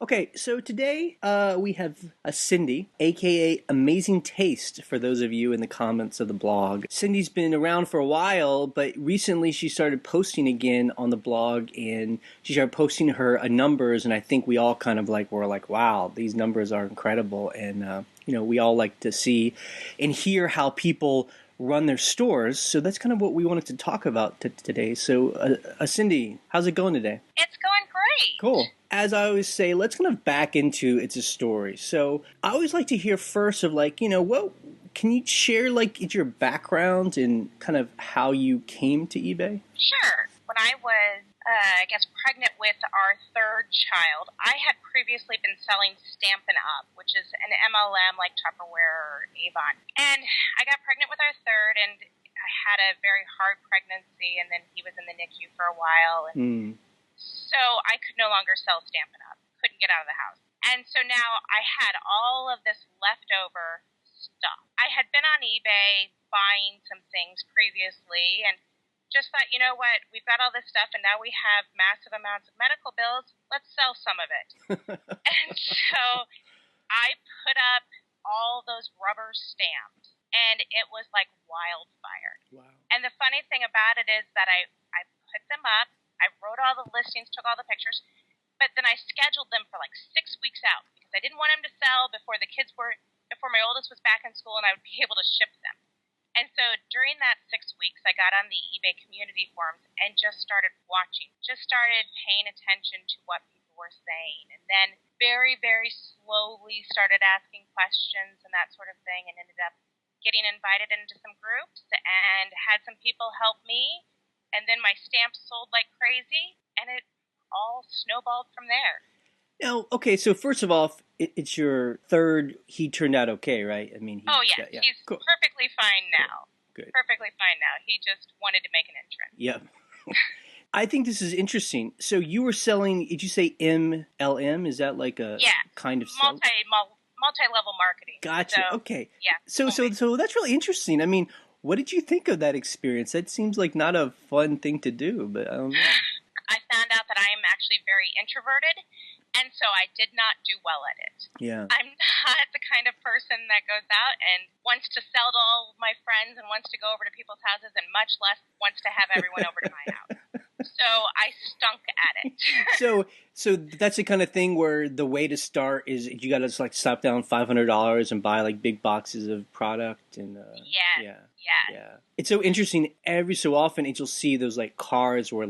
Okay, so today we have a Cyndi, aka Amazing Taste, for those of you in the comments of the blog. Cindy's been around for a while, but recently she started posting again on the blog, and she started posting her numbers, and I think we all kind of were like, wow, these numbers are incredible, and we all like to see and hear how people run their stores. So that's kind of what we wanted to talk about today. So, Cyndi, how's it going today? It's going great. Cool. As I always say, let's kind of back into It's a Story. So I always like to hear first of what can you share your background and kind of how you came to eBay? Sure. When I was, pregnant with our third child, I had previously been selling Stampin' Up, which is an MLM like Tupperware or Avon. And I got pregnant with our third, and I had a very hard pregnancy, and then he was in the NICU for a while. And so I could no longer sell Stampin' Up. Couldn't get out of the house. And so now I had all of this leftover stuff. I had been on eBay buying some things previously and just thought, you know what, we've got all this stuff and now we have massive amounts of medical bills. Let's sell some of it. And so I put up all those rubber stamps and it was like wildfire. Wow. And the funny thing about it is that I put them up. I wrote all the listings, took all the pictures, but then I scheduled them for like 6 weeks out because I didn't want them to sell before my oldest was back in school and I would be able to ship them. And so during that 6 weeks, I got on the eBay community forums and just started watching, just started paying attention to what people were saying, and then very, very slowly started asking questions and that sort of thing, and ended up getting invited into some groups and had some people help me. And then my stamps sold like crazy, and it all snowballed from there. Now, okay, so first of all, it's your third. He turned out okay, right? I mean, yeah. He's cool. Perfectly fine now. Good. Perfectly fine now. He just wanted to make an entrance. Yep. I think this is interesting. So you were selling, did you say MLM? Is that like a kind of multi-level marketing. Gotcha. So, okay. Yeah. So that's really interesting. I mean, what did you think of that experience? That seems like not a fun thing to do, but I don't know. I found out that I am actually very introverted, and so I did not do well at it. Yeah. I'm not the kind of person that goes out and wants to sell to all of my friends and wants to go over to people's houses and much less wants to have everyone over to my house. So I stunk at it. So that's the kind of thing where the way to start is you got to just slap down $500 and buy big boxes of product and Yeah. It's so interesting. Every so often, you'll see those cars where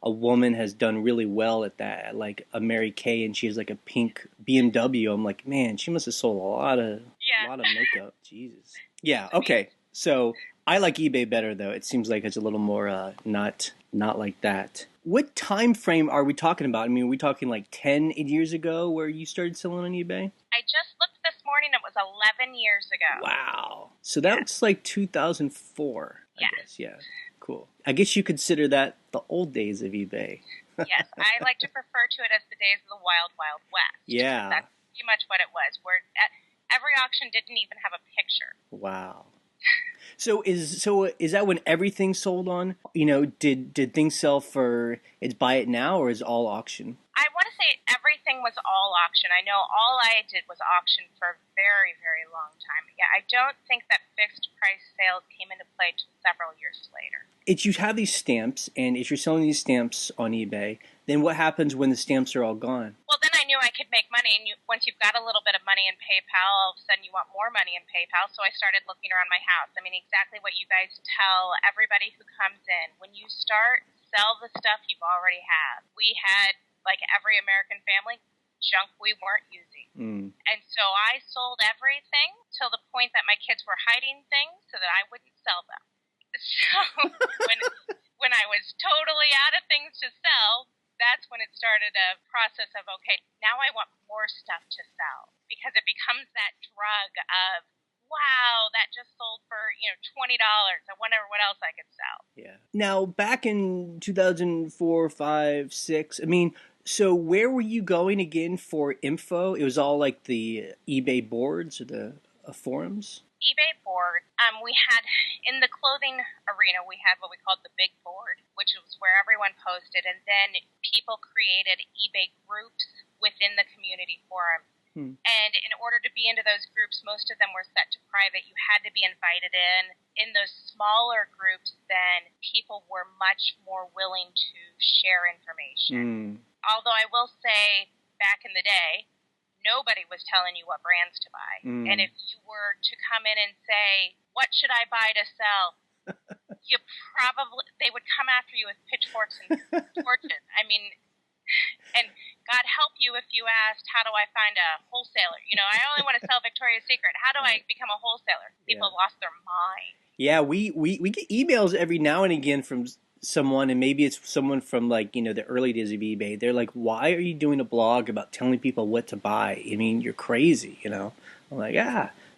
a woman has done really well at that, like a Mary Kay, and she has a pink BMW. I'm like, man, she must have sold a lot of makeup. Jesus. Yeah. Okay. So I like eBay better though. It seems like it's a little more not like that. What time frame are we talking about? I mean, are we talking 10 years ago where you started selling on eBay? I just looked this morning. It was 11 years ago. Wow. So that's 2004, I guess. Yeah. Cool. I guess you consider that the old days of eBay. Yes. I like to refer to it as the days of the Wild, Wild West. Yeah. That's pretty much what it was, where every auction didn't even have a picture. Wow. So is that when everything sold on? Did things sell for it's buy it now or is all auction? I want to say everything was all auction. I know all I did was auction for a very, very long time. Yeah, I don't think that fixed price sales came into play till several years later. If you have these stamps, and if you're selling these stamps on eBay, then what happens when the stamps are all gone? Well, then I knew I could make money, and once you've got a little bit of money in PayPal, all of a sudden you want more money in PayPal, so I started looking around my house. I mean, exactly what you guys tell everybody who comes in. When you start, sell the stuff you've already have. We had, like every American family, junk we weren't using. And so I sold everything till the point that my kids were hiding things so that I wouldn't sell them. So when I was totally out of things to sell, that's when it started a process of, okay, now I want more stuff to sell, because it becomes that drug of, wow, that just sold for $20. I wonder what else I could sell. Yeah. Now, back in 2004, 5, 6, I mean, so where were you going again for info? It was all the eBay boards or the forums? eBay board. We had, in the clothing arena, we had what we called the big board, which was where everyone posted, and then people created eBay groups within the community forum. Hmm. And in order to be into those groups, most of them were set to private. You had to be invited in. In those smaller groups, then people were much more willing to share information. Although I will say, back in the day, nobody was telling you what brands to buy. And if you were to come in and say, what should I buy to sell? They would come after you with pitchforks and torches. I mean, and God help you if you asked, how do I find a wholesaler? I only want to sell Victoria's Secret. How do I become a wholesaler? People lost their mind. Yeah, we get emails every now and again from someone, and maybe it's someone from the early days of eBay. They're like, why are you doing a blog about telling people what to buy? I mean, you're crazy, I'm like,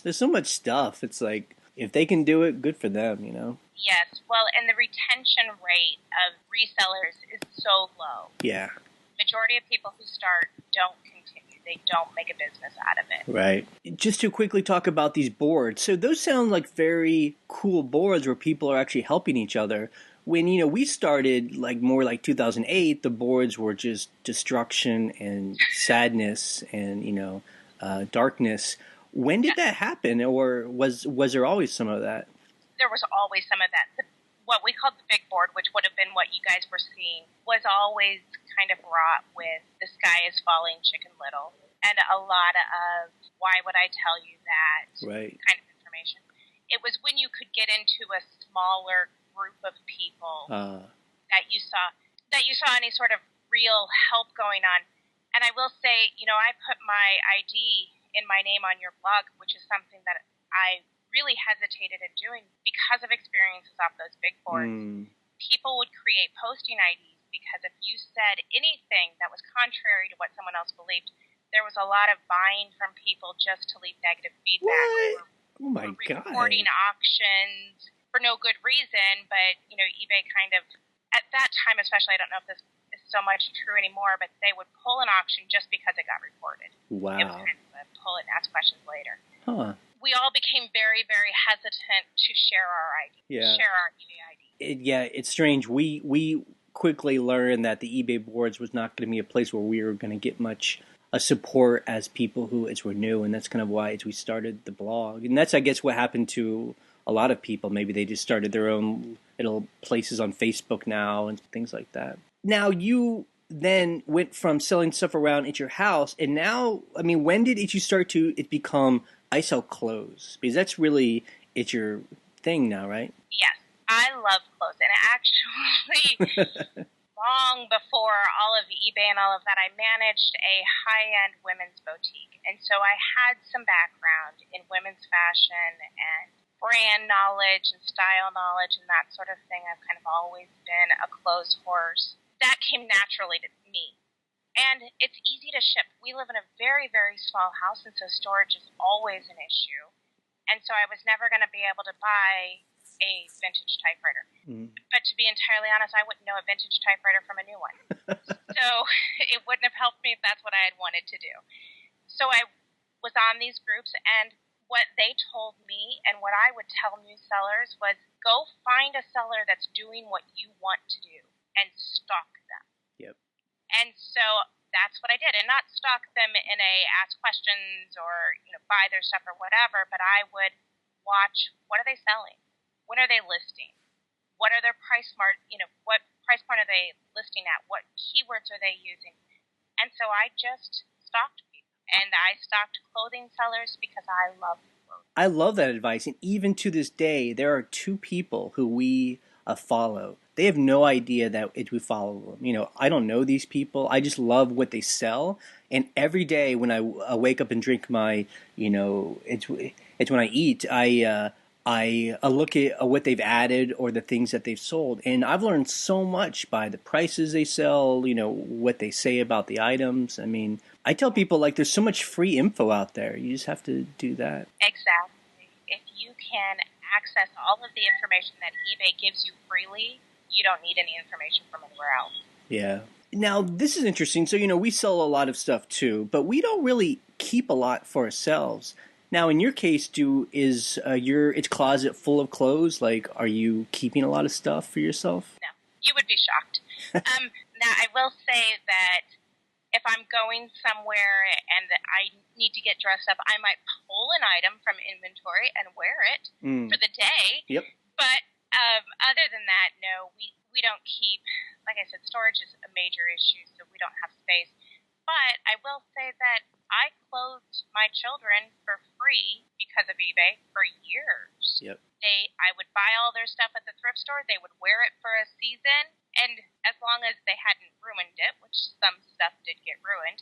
there's so much stuff. It's like, if they can do it, good for them, Yes, well, and the retention rate of resellers is so low. Yeah. Majority of people who start don't continue. They don't make a business out of it. Right. Just to quickly talk about these boards. So those sound like very cool boards where people are actually helping each other. When, we started more like 2008, the boards were just destruction and sadness and, darkness. When did that happen? Or was there always some of that? There was always some of that. What we called the big board, which would have been what you guys were seeing, was always kind of wrought with the sky is falling, Chicken Little, and a lot of why would I tell you that kind of information. It was when you could get into a smaller group of people that you saw any sort of real help going on. And I will say, I put my ID in my name on your blog, which is something that I really hesitated in doing because of experiences off those big boards. People would create posting IDs because if you said anything that was contrary to what someone else believed, there was a lot of buying from people just to leave negative feedback. What? Oh my God. Reporting auctions for no good reason, but eBay kind of, at that time especially, I don't know if this is so much true anymore, but they would pull an auction just because it got reported. Wow. It was kind of a pull it and ask questions later. Huh. We all became very, very hesitant to share our ID, share our eBay ID. It's strange. We quickly learned that the eBay boards was not going to be a place where we were going to get much support as people who were new, and that's kind of why we started the blog. And that's, I guess, what happened to a lot of people. Maybe they just started their own little places on Facebook now and things like that. Now, you then went from selling stuff around at your house, and now, I mean, when did you start to become, I sell clothes? Because that's really, it's your thing now, right? Yes, I love clothes. And actually, long before all of the eBay and all of that, I managed a high-end women's boutique. And so I had some background in women's fashion and brand knowledge and style knowledge and that sort of thing. I've kind of always been a clothes horse. That came naturally to me. And it's easy to ship. We live in a very, very small house, and so storage is always an issue. And so I was never going to be able to buy a vintage typewriter. But to be entirely honest, I wouldn't know a vintage typewriter from a new one. So it wouldn't have helped me if that's what I had wanted to do. So I was on these groups, and what they told me and what I would tell new sellers was, go find a seller that's doing what you want to do and stalk them. Yep. And so that's what I did, and not stalk them in a ask questions or buy their stuff or whatever, but I would watch, what are they selling? When are they listing? What are their price what price point are they listing at? What keywords are they using? And so I just stalked people, and I stalked clothing sellers because I love clothes. I love that advice, and even to this day, there are two people who we follow. They have no idea that we follow them. I don't know these people. I just love what they sell. And every day when I wake up and drink my, it's when I eat, I look at what they've added or the things that they've sold. And I've learned so much by the prices they sell, what they say about the items. I mean, I tell people, there's so much free info out there. You just have to do that. Exactly. If you can access all of the information that eBay gives you freely, you don't need any information from anywhere else. Yeah. Now, this is interesting. So, we sell a lot of stuff too, but we don't really keep a lot for ourselves. Now, in your case, is your closet full of clothes? Are you keeping a lot of stuff for yourself? No, you would be shocked. Now, I will say that if I'm going somewhere and I need to get dressed up, I might pull an item from inventory and wear it for the day. Yep. But other than that, no, we don't keep, like I said, storage is a major issue, so we don't have space. But I will say that I clothed my children for free because of eBay for years. Yep. I would buy all their stuff at the thrift store. They would wear it for a season, and as long as they hadn't ruined it, which some stuff did get ruined,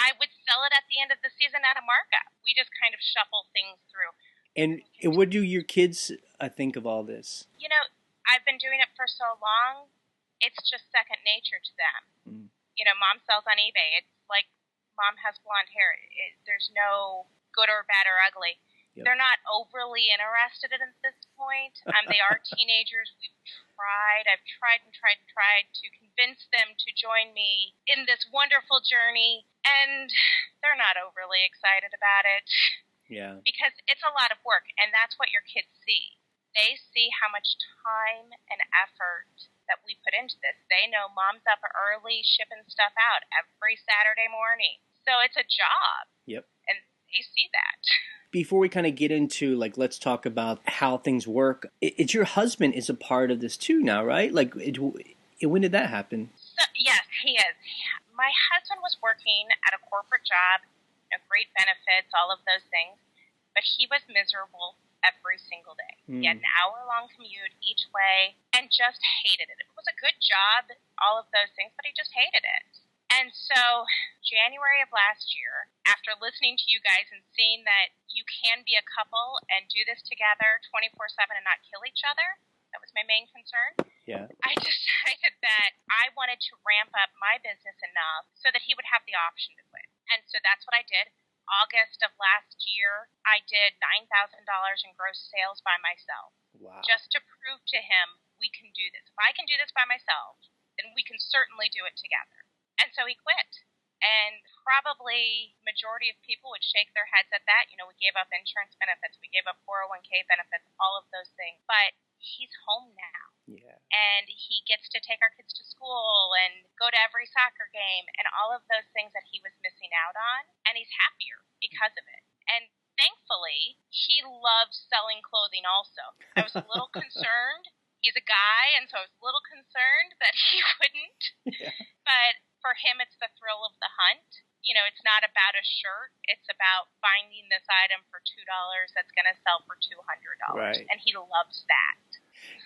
I would sell it at the end of the season at a markup. We just kind of shuffle things through. And what do your kids think of all this? You know, I've been doing it for so long, it's just second nature to them. You know, Mom sells on eBay. It's like Mom has blonde hair. There's no good or bad or ugly. Yep. They're not overly interested at this point. They are teenagers. I've tried to convince them to join me in this wonderful journey, and they're not overly excited about it. Yeah. Because it's a lot of work, and that's what your kids see. They see how much time and effort that we put into this. They know Mom's up early shipping stuff out every Saturday morning. So it's a job. Yep. And they see that. Before we kind of get into, like, let's talk about how things work. It's your husband is a part of this too now, right? Like, when did that happen? So, yes, he is. My husband was working at a corporate job, great benefits, all of those things, but he was miserable every single day. He had an hour-long commute each way and just hated it. It was a good job, all of those things, but he just hated it. And so January of last year, after listening to you guys and seeing that you can be a couple and do this together 24/7 and not kill each other, that was my main concern. Yeah. I decided that I wanted to ramp up my business enough so that he would have the option to quit. And so that's what I did. August of last year, I did $9,000 in gross sales by myself. Wow. Just to prove to him we can do this. If I can do this by myself, then we can certainly do it together. And so he quit. And probably majority of people would shake their heads at that. You know, we gave up insurance benefits, we gave up 401k benefits, all of those things. But he's home now. Yeah. And he gets to take our kids to school and go to every soccer game and all of those things that he was missing out on. And he's happier because of it. And thankfully, he loves selling clothing also. I was a little concerned. He's a guy, and so I was a little concerned that he wouldn't. Yeah. But for him, it's the thrill of the hunt. You know, it's not about a shirt. It's about finding this item for $2 that's going to sell for $200. Right. And he loves that.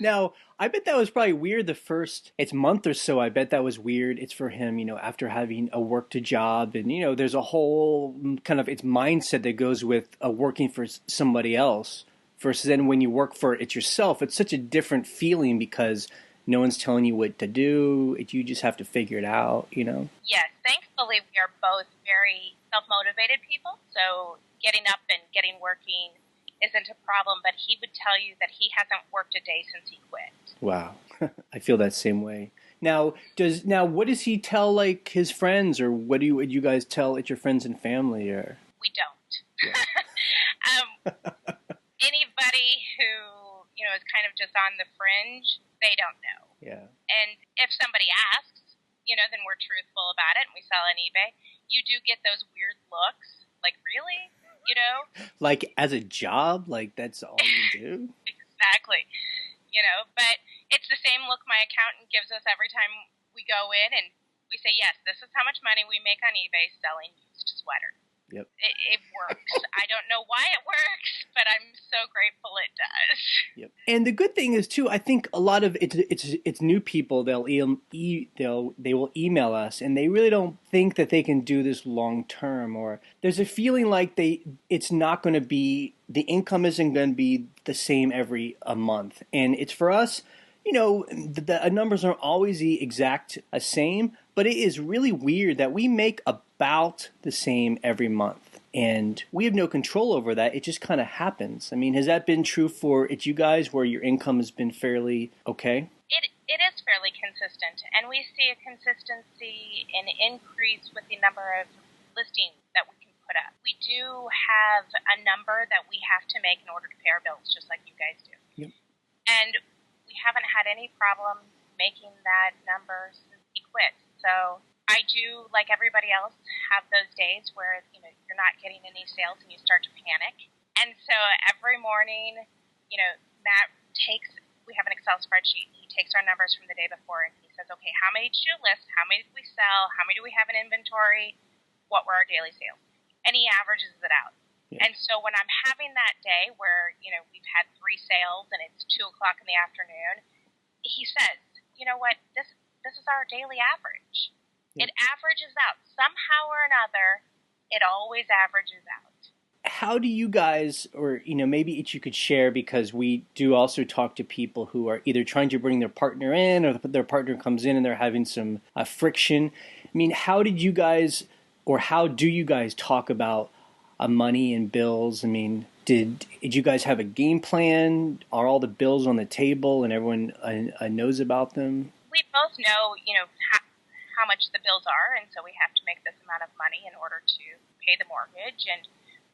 Now, I bet that was probably weird the first month or so. I bet that was weird. It's for him, you know, after having a work to job. And, you know, there's a whole kind of its mindset that goes with working for somebody else versus then when you work for it yourself. It's such a different feeling because no one's telling you what to do. You just have to figure it out, you know? Yes. Thankfully, we are both very self-motivated people. So getting up and getting working isn't a problem, but he would tell you that he hasn't worked a day since he quit. Wow. I feel that same way. Now, what does he tell, like, his friends, or what do you guys tell at your friends and family? Or we don't. Yeah. Anybody who, you know, is kind of just on the fringe, they don't know. Yeah. And if somebody asks, you know, then we're truthful about it and we sell on eBay. You do get those weird looks, like, really? You know? Like, as a job? Like, that's all you do? Exactly. You know, but it's the same look my accountant gives us every time we go in and we say, yes, this is how much money we make on eBay selling used sweaters. Yep. It works. I don't know why it works, but I'm so grateful it does. Yep. And the good thing is too, I think a lot of it's new people. They will email us, and they really don't think that they can do this long term. Or there's a feeling like it's not going to be, the income isn't going to be the same every a month, and it's for us. You know, the numbers aren't always the exact same, but it is really weird that we make about the same every month, and we have no control over that. It just kind of happens. I mean, has that been true for you guys, where your income has been fairly okay? It is fairly consistent, and we see a consistency in increase with the number of listings that we can put up. We do have a number that we have to make in order to pay our bills, just like you guys do. Yep. And we haven't had any problem making that number since he quit. So I do, like everybody else, have those days where, you're not getting any sales and you start to panic. And so every morning, Matt we have an Excel spreadsheet. He takes our numbers from the day before and he says, okay, how many did you list? How many did we sell? How many do we have in inventory? What were our daily sales? And he averages it out. Yeah. And so when I'm having that day where, we've had 3 sales and it's 2 o'clock in the afternoon, he says, you know what, this is our daily average. It averages out. Somehow or another, it always averages out. How do you guys, or, maybe each you could share, because we do also talk to people who are either trying to bring their partner in or their partner comes in and they're having some friction. I mean, how do you guys talk about money and bills? I mean, did you guys have a game plan? Are all the bills on the table and everyone knows about them? We both know, how much the bills are, and so we have to make this amount of money in order to pay the mortgage. And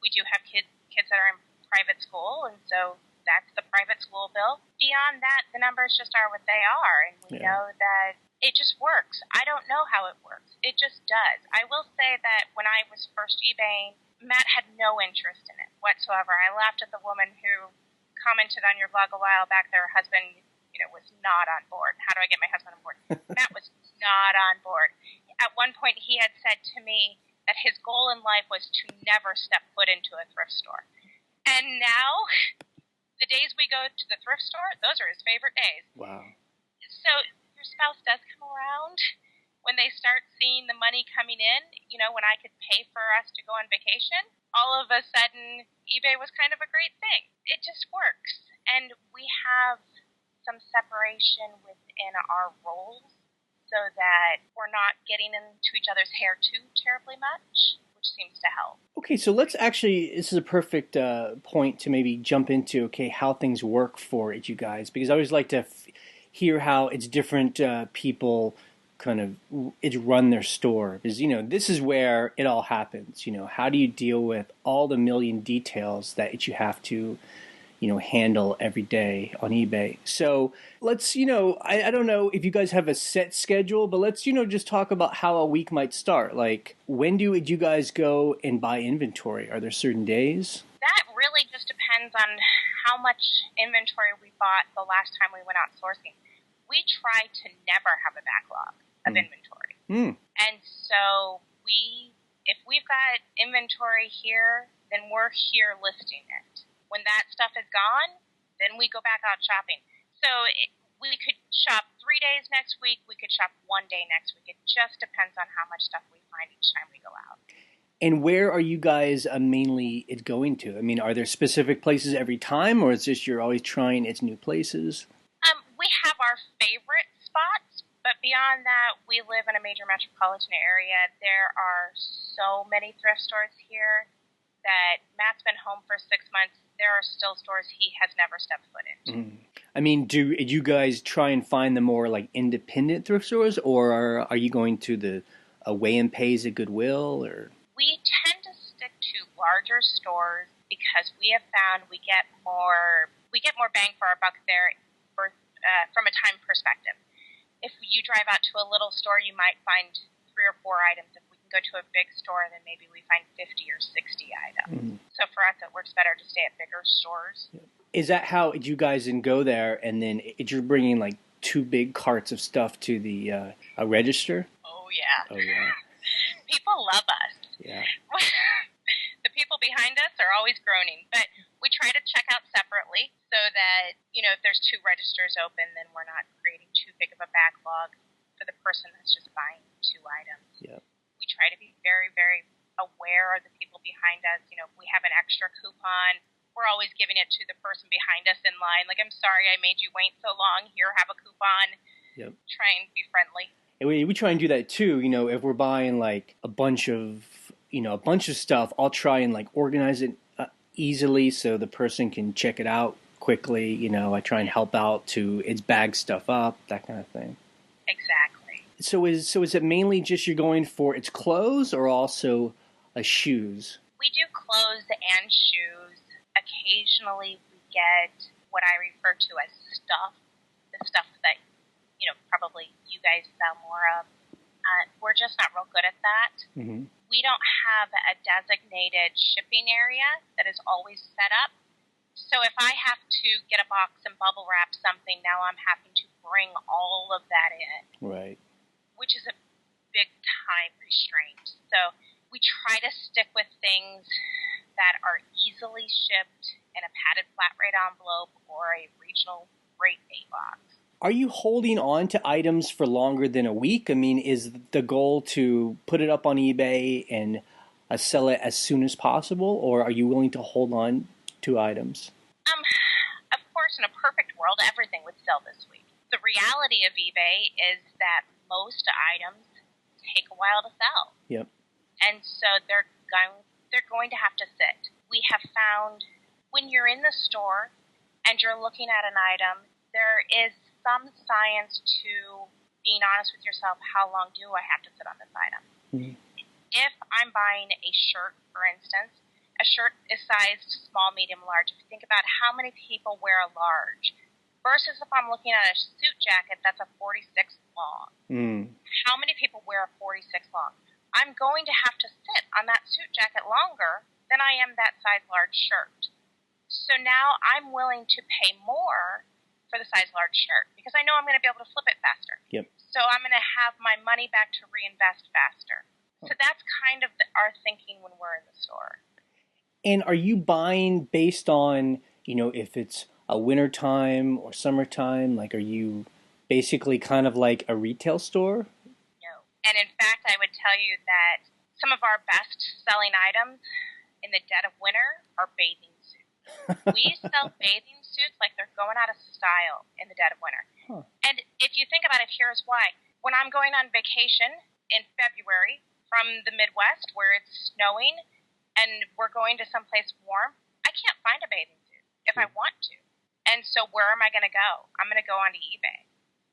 we do have kids that are in private school, and so that's the private school bill. Beyond that, the numbers just are what they are, and we know that it just works. I don't know how it works. It just does. I will say that when I was first eBaying, Matt had no interest in it whatsoever. I laughed at the woman who commented on your blog a while back that her husband, was not on board. How do I get my husband on board? Matt was not on board. At one point, he had said to me that his goal in life was to never step foot into a thrift store. And now, the days we go to the thrift store, those are his favorite days. Wow. So your spouse does come around when they start seeing the money coming in. When I could pay for us to go on vacation, all of a sudden, eBay was kind of a great thing. It just works. And we have some separation within our roles so that we're not getting into each other's hair too terribly much, which seems to help. Okay, so this is a perfect point to maybe jump into, how things work for you guys, because I always like to hear how it's different people kind of run their store, because, this is where it all happens. How do you deal with all the million details that you have to handle every day on eBay? So let's, I don't know if you guys have a set schedule, but let's, just talk about how a week might start. Like, when do you guys go and buy inventory? Are there certain days? That really just depends on how much inventory we bought the last time we went out sourcing. We try to never have a backlog of inventory. And so if we've got inventory here, then we're here listing it. When that stuff is gone, then we go back out shopping. So we could shop 3 days next week. We could shop 1 day next week. It just depends on how much stuff we find each time we go out. And where are you guys mainly going to? I mean, are there specific places every time, or is this you're always trying it's new places? We have our favorite spots, but beyond that, we live in a major metropolitan area. There are so many thrift stores here that Matt's been home for 6 months. There are still stores he has never stepped foot into. I mean, do you guys try and find the more like independent thrift stores, or are you going to the Weigh and Pays at Goodwill? Or we tend to stick to larger stores because we have found we get more bang for our buck there from a time perspective. If you drive out to a little store, you might find 3 or 4 items. If we can go to a big store, then maybe we find 50 or 60 items. So for us, it works better to stay at bigger stores. Is that how you guys can go there, and then you're bringing like 2 big carts of stuff to the register? Oh, yeah. Oh, yeah. People love us. Yeah. The people behind us are always groaning, but we try to check out separately so that, if there's 2 registers open, then we're not creating too big of a backlog for the person that's just buying 2 items. Yeah. We try to be very, very aware of the people behind us. If we have an extra coupon, we're always giving it to the person behind us in line. Like, I'm sorry I made you wait so long. Here, have a coupon. Yep. Try and be friendly. And we try and do that too. If we're buying like a bunch of stuff, I'll try and like organize it easily so the person can check it out quickly. I try and help out it's bag stuff up, that kind of thing. Exactly. So is it mainly just you're going for its clothes or also shoes? We do clothes and shoes. Occasionally we get what I refer to as stuff, the stuff that, probably you guys sell more of. We're just not real good at that. Mm-hmm. We don't have a designated shipping area that is always set up. So if I have to get a box and bubble wrap something, now I'm having to bring all of that in. Right. Which is a big time restraint. So we try to stick with things that are easily shipped in a padded flat rate envelope or a regional rate A box. Are you holding on to items for longer than a week? I mean, is the goal to put it up on eBay and sell it as soon as possible, or are you willing to hold on to items? Of course, in a perfect world, everything would sell this week. The reality of eBay is that most items take a while to sell. Yep. And so they're going to have to sit. We have found when you're in the store and you're looking at an item, there is some science to being honest with yourself. How long do I have to sit on this item? Mm-hmm. If I'm buying a shirt, for instance, a shirt is sized small, medium, large. If you think about how many people wear a large versus if I'm looking at a suit jacket that's a 46 long. How many people wear a 46 long? I'm going to have to sit on that suit jacket longer than I am that size large shirt. So now I'm willing to pay more for the size large shirt because I know I'm going to be able to flip it faster. Yep. So I'm going to have my money back to reinvest faster. So that's kind of our thinking when we're in the store. And are you buying based on, if it's a winter time or summertime? Like, are you basically kind of like a retail store? No. And in fact, I would tell you that some of our best selling items in the dead of winter are bathing suits. We sell bathing suits like they're going out of style in the dead of winter. Huh. And if you think about it, here's why. When I'm going on vacation in February from the Midwest where it's snowing and we're going to someplace warm, I can't find a bathing suit if I want to. And so where am I going to go? I'm going to go onto eBay.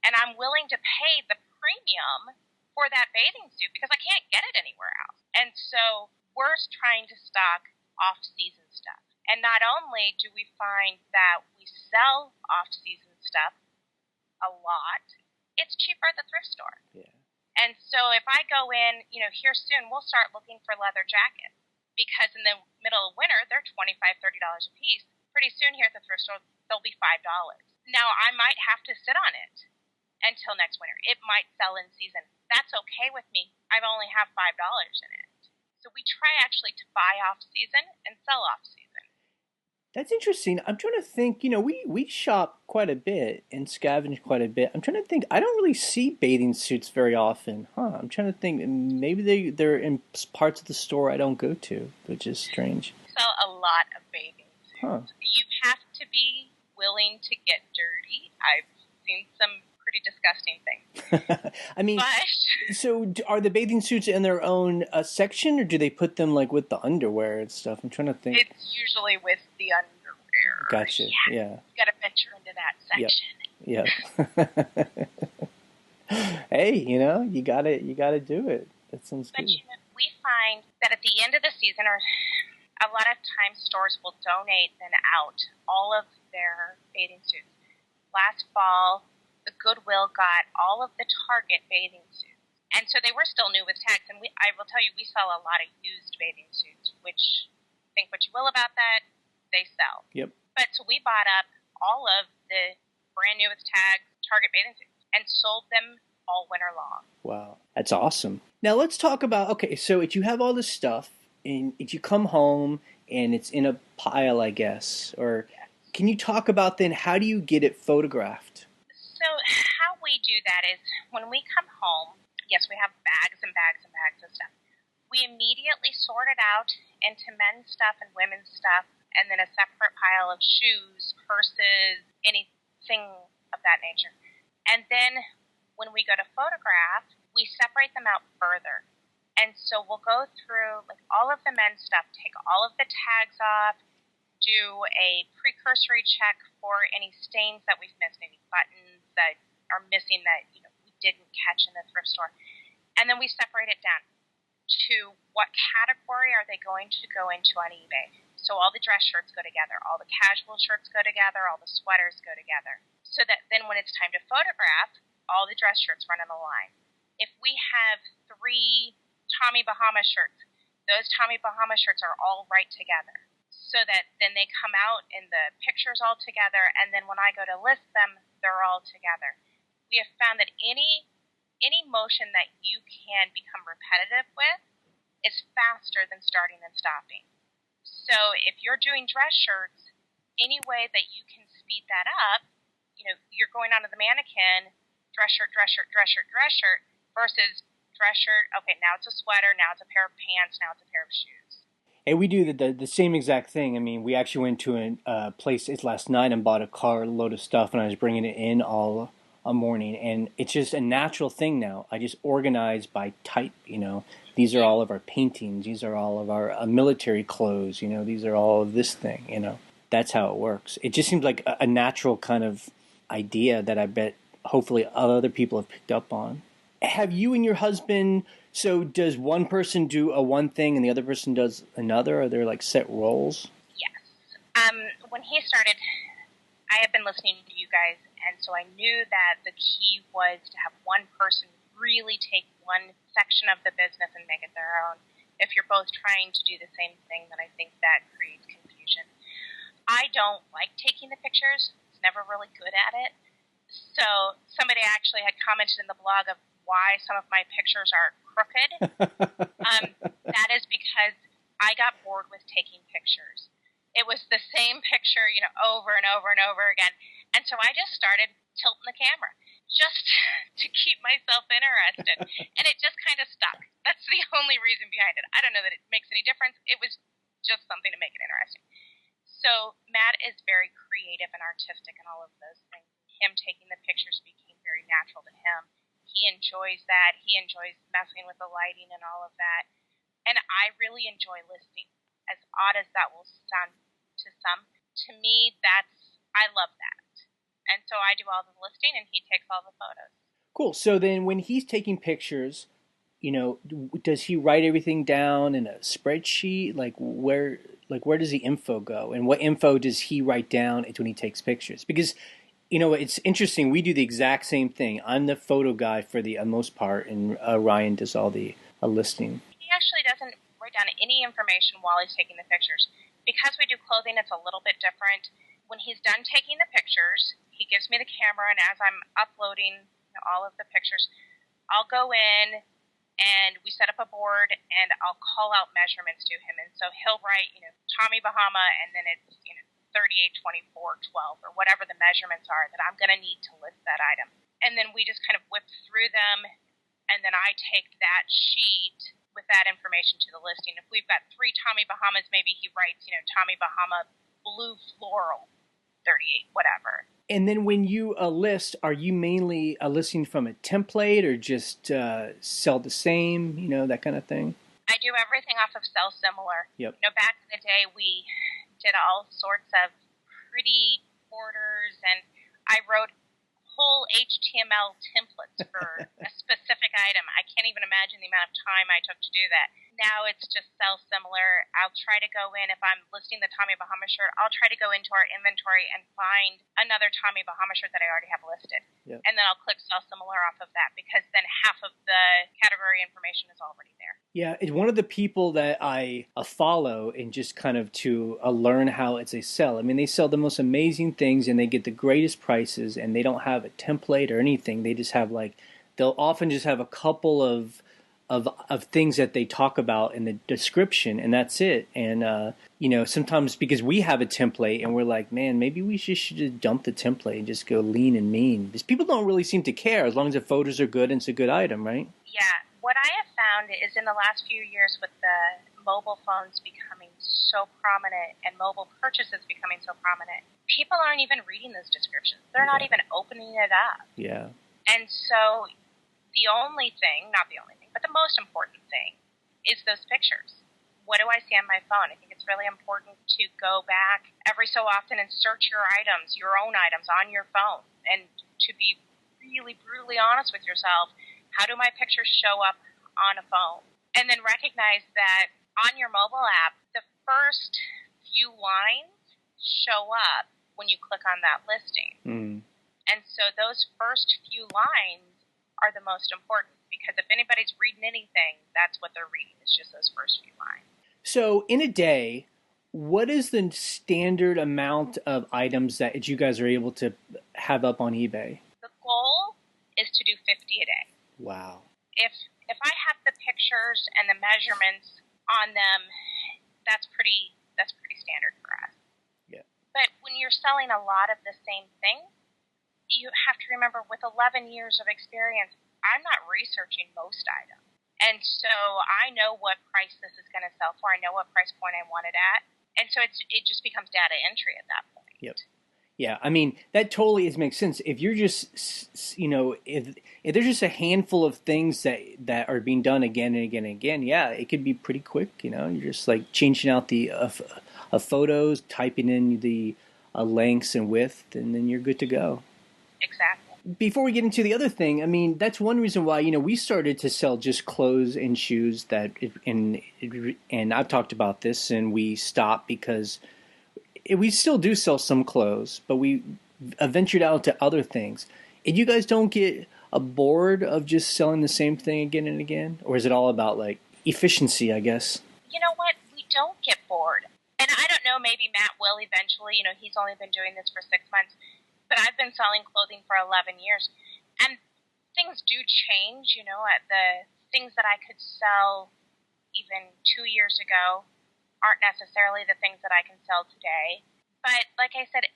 And I'm willing to pay the premium for that bathing suit because I can't get it anywhere else. And so we're trying to stock off-season stuff. And not only do we find that we sell off-season stuff a lot, it's cheaper at the thrift store. Yeah. And so if I go in, here soon, we'll start looking for leather jackets because in the middle of winter, they're $25, $30 a piece. Pretty soon here at the thrift store, they'll be $5. Now, I might have to sit on it until next winter. It might sell in season. That's okay with me. I only have $5 in it. So we try actually to buy off-season and sell off-season. That's interesting. I'm trying to think, we shop quite a bit and scavenge quite a bit. I'm trying to think, I don't really see bathing suits very often. I'm trying to think, maybe they're in parts of the store I don't go to, which is strange. We sell a lot of bathing suits. Huh. You have to be willing to get dirty. I've seen some pretty disgusting things. I mean, so are the bathing suits in their own section, or do they put them like with the underwear and stuff? I'm trying to think. It's usually with the underwear. Gotcha. Yeah. You got to venture into that section. Yep. Hey, you gotta do it. That sounds good. But we find that at the end of the season, or a lot of times stores will donate then out all of their bathing suits. Last fall, the Goodwill got all of the Target bathing suits. And so they were still new with tags. And I will tell you, we sell a lot of used bathing suits, which, think what you will about that, they sell. Yep. But so we bought up all of the brand new with tags Target bathing suits and sold them all winter long. Wow. That's awesome. Now let's talk about, okay, so if you have all this stuff and if you come home and it's in a pile, I guess, or can you talk about then how do you get it photographed? So how we do that is when we come home, yes, we have bags and bags and bags of stuff. We immediately sort it out into men's stuff and women's stuff, and then a separate pile of shoes, purses, anything of that nature. And then when we go to photograph, we separate them out further. And so we'll go through like all of the men's stuff, take all of the tags off, do a precursory check for any stains that we've missed, any buttons that are missing that we didn't catch in the thrift store. And then we separate it down to what category are they going to go into on eBay. So all the dress shirts go together, all the casual shirts go together, all the sweaters go together. So that then when it's time to photograph, all the dress shirts run in a line. if we have 3 Tommy Bahama shirts, those Tommy Bahama shirts are all right together, so that then they come out in the pictures all together, and then when I go to list them, they're all together. We have found that any motion that you can become repetitive with is faster than starting and stopping. So if you're doing dress shirts, any way that you can speed that up, you're going onto the mannequin, dress shirt, dress shirt, dress shirt, dress shirt, versus dress shirt, okay, now it's a sweater, now it's a pair of pants, now it's a pair of shoes. And we do the same exact thing. I mean, we actually went to a place last night and bought a carload of stuff, and I was bringing it in all a morning, and it's just a natural thing now. I just organize by type. These are all of our paintings. These are all of our military clothes. These are all of this thing. That's how it works. It just seems like a natural kind of idea that I bet hopefully other people have picked up on. Have you and your husband? So does one person do one thing and the other person does another? Are there like set roles? Yes. When he started, I had been listening to you guys, and so I knew that the key was to have one person really take one section of the business and make it their own. If you're both trying to do the same thing, then I think that creates confusion. I don't like taking the pictures. I was never really good at it. So somebody actually had commented in the blog of why some of my pictures are crooked. That is because I got bored with taking pictures. It was the same picture, over and over and over again. And so I just started tilting the camera just to keep myself interested. And it just kind of stuck. That's the only reason behind it. I don't know that it makes any difference. It was just something to make it interesting. So Matt is very creative and artistic and all of those things. Him taking the pictures became very natural to him. He enjoys that. He enjoys messing with the lighting and all of that. And I really enjoy listing. As odd as that will sound to some, to me, I love that. And so I do all the listing and he takes all the photos. Cool. So then when he's taking pictures, does he write everything down in a spreadsheet? Where does the info go? And what info does he write down when he takes pictures? Because it's interesting. We do the exact same thing. I'm the photo guy for the most part, and Ryan does all the listing. He actually doesn't write down any information while he's taking the pictures. Because we do clothing, it's a little bit different. When he's done taking the pictures, he gives me the camera, and as I'm uploading all of the pictures, I'll go in and we set up a board, and I'll call out measurements to him. And so he'll write, Tommy Bahama, and then it's, 38, 24, 12, or whatever the measurements are that I'm going to need to list that item. And then we just kind of whip through them, and then I take that sheet with that information to the listing. If we've got 3 Tommy Bahamas, maybe he writes, Tommy Bahama blue floral, 38, whatever. And then when you list, are you mainly listing from a template or just sell the same, that kind of thing? I do everything off of Sell Similar. Yep. Back in the day, we did all sorts of pretty borders, and I wrote whole HTML templates for a specific item. I can't even imagine the amount of time I took to do that. Now it's just Sell Similar. I'll try to go in, if I'm listing the Tommy Bahama shirt, I'll try to go into our inventory and find another Tommy Bahama shirt that I already have listed. Yep. And then I'll click Sell Similar off of that, because then half of the category information is already there. Yeah, it's one of the people that I follow and just kind of to learn how they sell. I mean, they sell the most amazing things and they get the greatest prices, and they don't have a template or anything. They just have they'll often just have a couple of things that they talk about in the description, and that's it. And sometimes because we have a template and we're like, man, maybe we should just dump the template and just go lean and mean, because people don't really seem to care as long as the photos are good and it's a good item, right? Yeah. What I have found is in the last few years, with the mobile phones becoming so prominent and mobile purchases becoming so prominent, people aren't even reading those descriptions. They're not even opening it up. Yeah. And so the only thing, not the only thing, but the most important thing is those pictures. What do I see on my phone? I think it's really important to go back every so often and search your items, your own items, on your phone, and to be really brutally honest with yourself. How do my pictures show up on a phone? And then recognize that on your mobile app, the first few lines show up when you click on that listing. And so those first few lines are the most important. because if anybody's reading anything, that's what they're reading. It's just those first few lines. So in a day, what is the standard amount of items that you guys are able to have up on eBay? The goal is to do 50 a day. Wow. If I have the pictures and the measurements on them, that's pretty standard for us. Yeah. But when you're selling a lot of the same thing, you have to remember with 11 years of experience, I'm not researching most items. And so I know what price this is going to sell for. I know what price point I want it at. And so it just becomes data entry at that point. Yep. Yeah, I mean, that totally makes sense. If you're just, if there's just a handful of things that are being done again and again and again, yeah, it could be pretty quick. You're just like changing out the photos, typing in the lengths and width, and then you're good to go. Exactly. Before we get into the other thing, I mean, that's one reason why, we started to sell just clothes and shoes and I've talked about this, and we stopped because we still do sell some clothes, but we ventured out to other things. And you guys don't get bored of just selling the same thing again and again? Or is it all about like efficiency, I guess? You know what? We don't get bored. And I don't know, maybe Matt will eventually. He's only been doing this for 6 months. But I've been selling clothing for 11 years. And things do change, the things that I could sell even 2 years ago aren't necessarily the things that I can sell today. But like I said,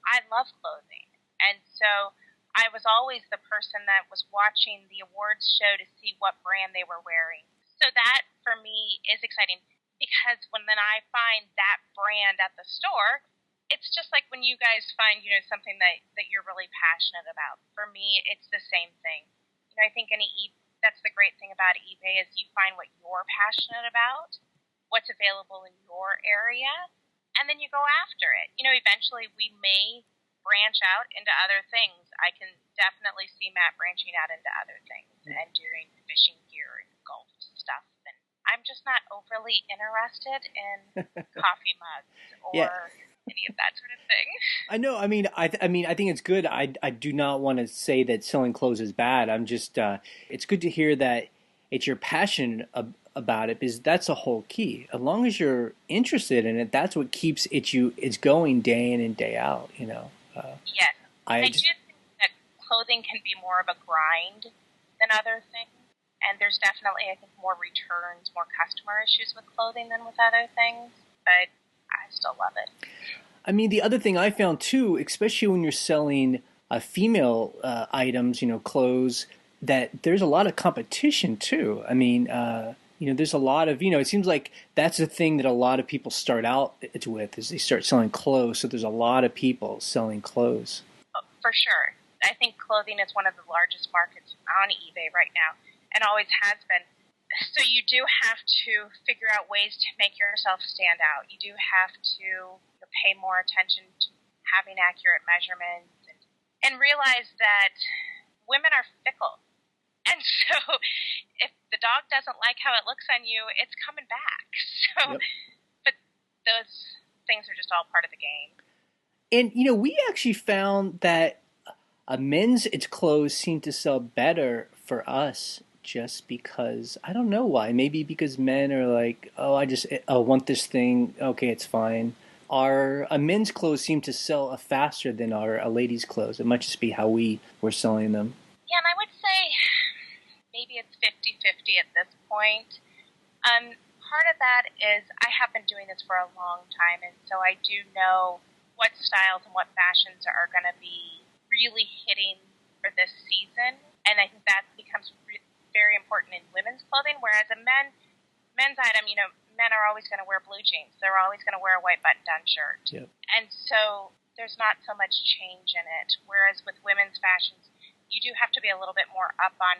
I love clothing. And so I was always the person that was watching the awards show to see what brand they were wearing. So that, for me, is exciting because when then I find that brand at the store, it's just like when you guys find, something that you're really passionate about. For me, it's the same thing. I think that's the great thing about eBay is you find what you're passionate about, what's available in your area, and then you go after it. Eventually we may branch out into other things. I can definitely see Matt branching out into other things and doing fishing gear and golf stuff. And I'm just not overly interested in coffee mugs or any of that sort of thing. I know. I mean, I think it's good. I do not want to say that selling clothes is bad. I'm just, it's good to hear that it's your passion about it, because that's the whole key. As long as you're interested in it, that's what keeps it's going day in and day out. Yes, I do think that clothing can be more of a grind than other things, and there's definitely, I think, more returns, more customer issues with clothing than with other things. But I still love it. I mean, the other thing I found too, especially when you're selling female items, clothes, that there's a lot of competition too. I mean, there's a lot of, it seems like that's the thing that a lot of people start out with is they start selling clothes. So there's a lot of people selling clothes. Oh, for sure. I think clothing is one of the largest markets on eBay right now and always has been. So you do have to figure out ways to make yourself stand out. You do have to pay more attention to having accurate measurements and realize that women are fickle. And so if the dog doesn't like how it looks on you, it's coming back. So, yep. But those things are just all part of the game. And, we actually found that men's clothes seem to sell better for us just because, I don't know why. Maybe because men are like, oh, I want this thing. Okay, it's fine. Our men's clothes seem to sell faster than our ladies' clothes. It might just be how we were selling them. Yeah, and I would say maybe it's 50-50 at this point. Part of that is I have been doing this for a long time, and so I do know what styles and what fashions are going to be really hitting for this season, and I think that becomes very important in women's clothing, whereas a men's item, men are always going to wear blue jeans. They're always going to wear a white button-down shirt. Yep. And so there's not so much change in it, whereas with women's fashions, you do have to be a little bit more up on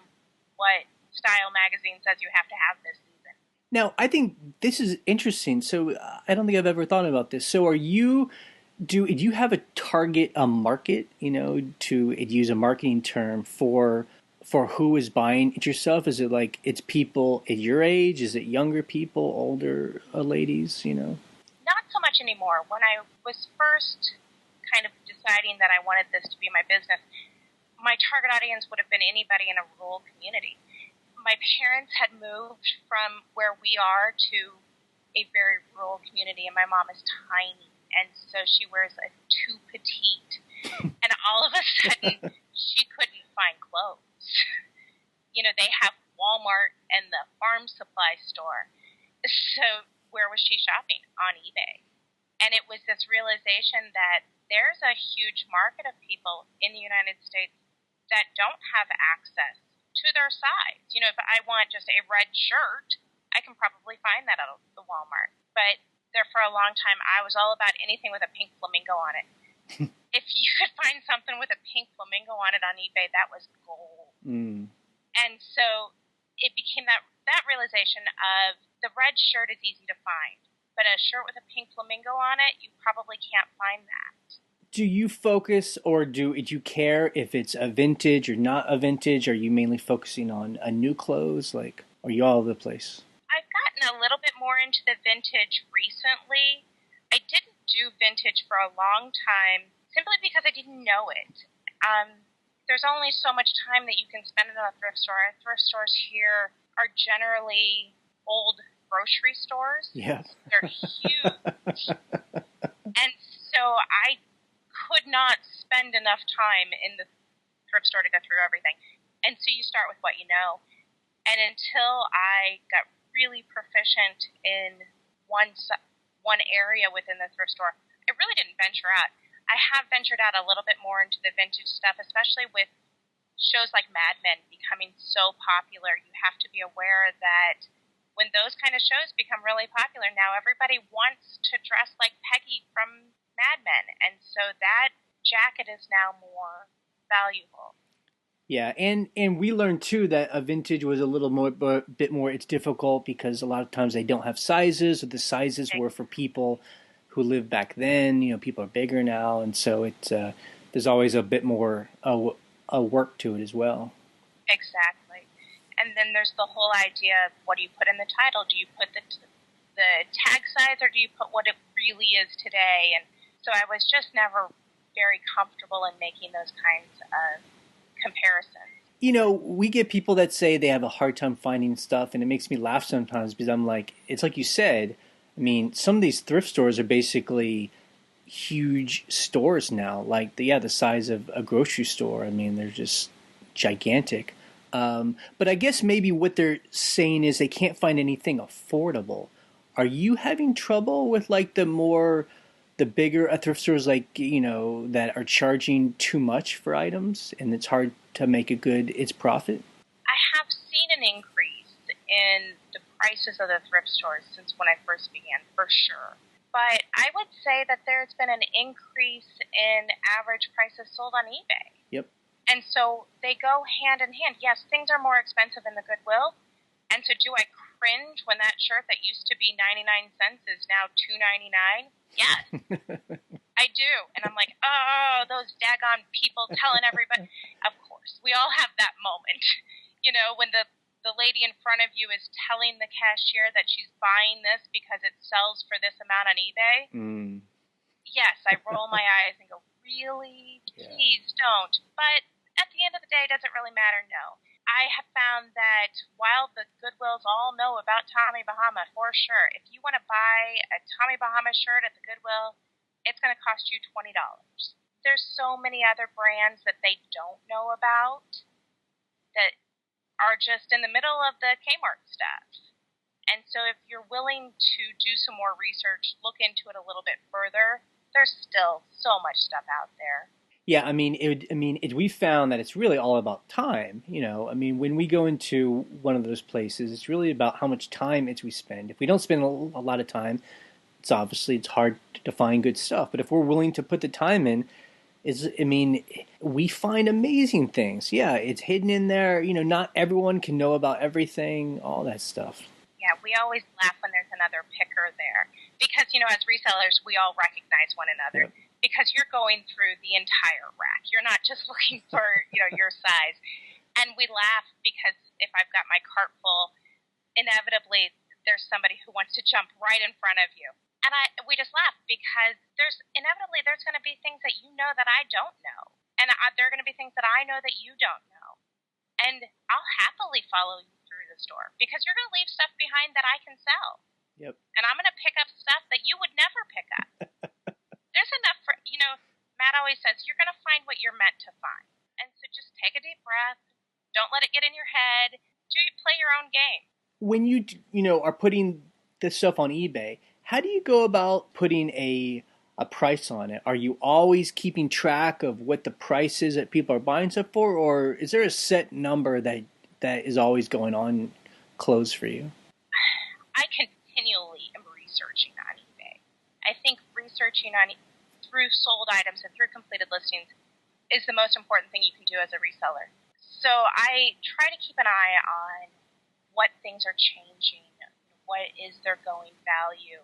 what Style magazine says you have to have this season. Now, I think this is interesting. So I don't think I've ever thought about this. So do you have a target market, to use a marketing term for who is buying it yourself? Is it like it's people at your age? Is it younger people, older ladies, Not so much anymore. When I was first kind of deciding that I wanted this to be my business, my target audience would have been anybody in a rural community. my parents had moved from where we are to a very rural community, and my mom is tiny, and so she wears a too petite, and all of a sudden she couldn't find clothes. They have Walmart and the farm supply store. So where was she shopping? On eBay. And it was this realization that there's a huge market of people in the United States that don't have access to their size. If I want just a red shirt, I can probably find that at the Walmart. But there for a long time, I was all about anything with a pink flamingo on it. If you could find something with a pink flamingo on it on eBay, that was gold. And so it became that realization of the red shirt is easy to find, but a shirt with a pink flamingo on it, you probably can't find that. Do you focus, or do you care if it's a vintage or not a vintage? Are you mainly focusing on a new clothes? Like, are you all over the place? I've gotten a little bit more into the vintage recently. I didn't do vintage for a long time simply because I didn't know it. There's only so much time that you can spend in a thrift store. Our thrift stores here are generally old grocery stores. Yeah. They're huge. And so I could not spend enough time in the thrift store to go through everything. And so you start with what you know. And until I got really proficient in one area within the thrift store, I really didn't venture out. I have ventured out a little bit more into the vintage stuff, especially with shows like Mad Men becoming so popular. You have to be aware that when those kind of shows become really popular, now everybody wants to dress like Peggy from Mad Men, and so that jacket is now more valuable. Yeah, and we learned too that a vintage was a little more, bit more. It's difficult because a lot of times they don't have sizes, or the sizes were for people who lived back then. People are bigger now, and so there's always a bit more a work to it as well. Exactly. And then there's the whole idea of what do you put in the title? Do you put the tag size, or do you put what it really is today? And so I was just never very comfortable in making those kinds of comparisons. We get people that say they have a hard time finding stuff, and it makes me laugh sometimes because I'm like, it's like you said. I mean, some of these thrift stores are basically huge stores now, like the size of a grocery store. I mean, they're just gigantic. But I guess maybe what they're saying is they can't find anything affordable. Are you having trouble with like the bigger thrift stores, like, that are charging too much for items, and it's hard to make its profit? I have seen an increase in the prices of the thrift stores since when I first began, for sure. But I would say that there's been an increase in average prices sold on eBay. Yep. And so they go hand in hand. Yes, things are more expensive in the Goodwill. And so do I cringe when that shirt that used to be 99 cents is now $2.99? Yes. I do. And I'm like, oh, those daggone people telling everybody. Of course, we all have that moment. When the lady in front of you is telling the cashier that she's buying this because it sells for this amount on eBay. Yes, I roll my eyes and go, really? Please don't. But at the end of the day, does it really matter? No. I have found that while the Goodwills all know about Tommy Bahama, for sure, if you want to buy a Tommy Bahama shirt at the Goodwill, it's going to cost you $20. There's so many other brands that they don't know about that are just in the middle of the Kmart stuff. And so if you're willing to do some more research, look into it a little bit further, there's still so much stuff out there. Yeah, we found that it's really all about time. When we go into one of those places, it's really about how much time we spend. If we don't spend a lot of time, it's hard to find good stuff. But if we're willing to put the time in, we find amazing things. Yeah, it's hidden in there. Not everyone can know about everything, all that stuff. Yeah, we always laugh when there's another picker there. Because, as resellers, we all recognize one another. Yep. Because you're going through the entire rack. You're not just looking for, your size. And we laugh because if I've got my cart full, inevitably there's somebody who wants to jump right in front of you. And we just laugh because there's going to be things that that I don't know. And there are going to be things that I know that you don't know. And I'll happily follow you through the store because you're going to leave stuff behind that I can sell. Yep. And I'm going to pick up stuff that you would never pick up. There's enough for, Matt always says, you're going to find what you're meant to find. And so just take a deep breath. Don't let it get in your head. Play your own game. When you, are putting this stuff on eBay, how do you go about putting a price on it? Are you always keeping track of what the price is that people are buying stuff for, or is there a set number that is always going on clothes for you? I continually am researching on eBay. I think researching through sold items and through completed listings is the most important thing you can do as a reseller. So I try to keep an eye on what things are changing, what is their going value.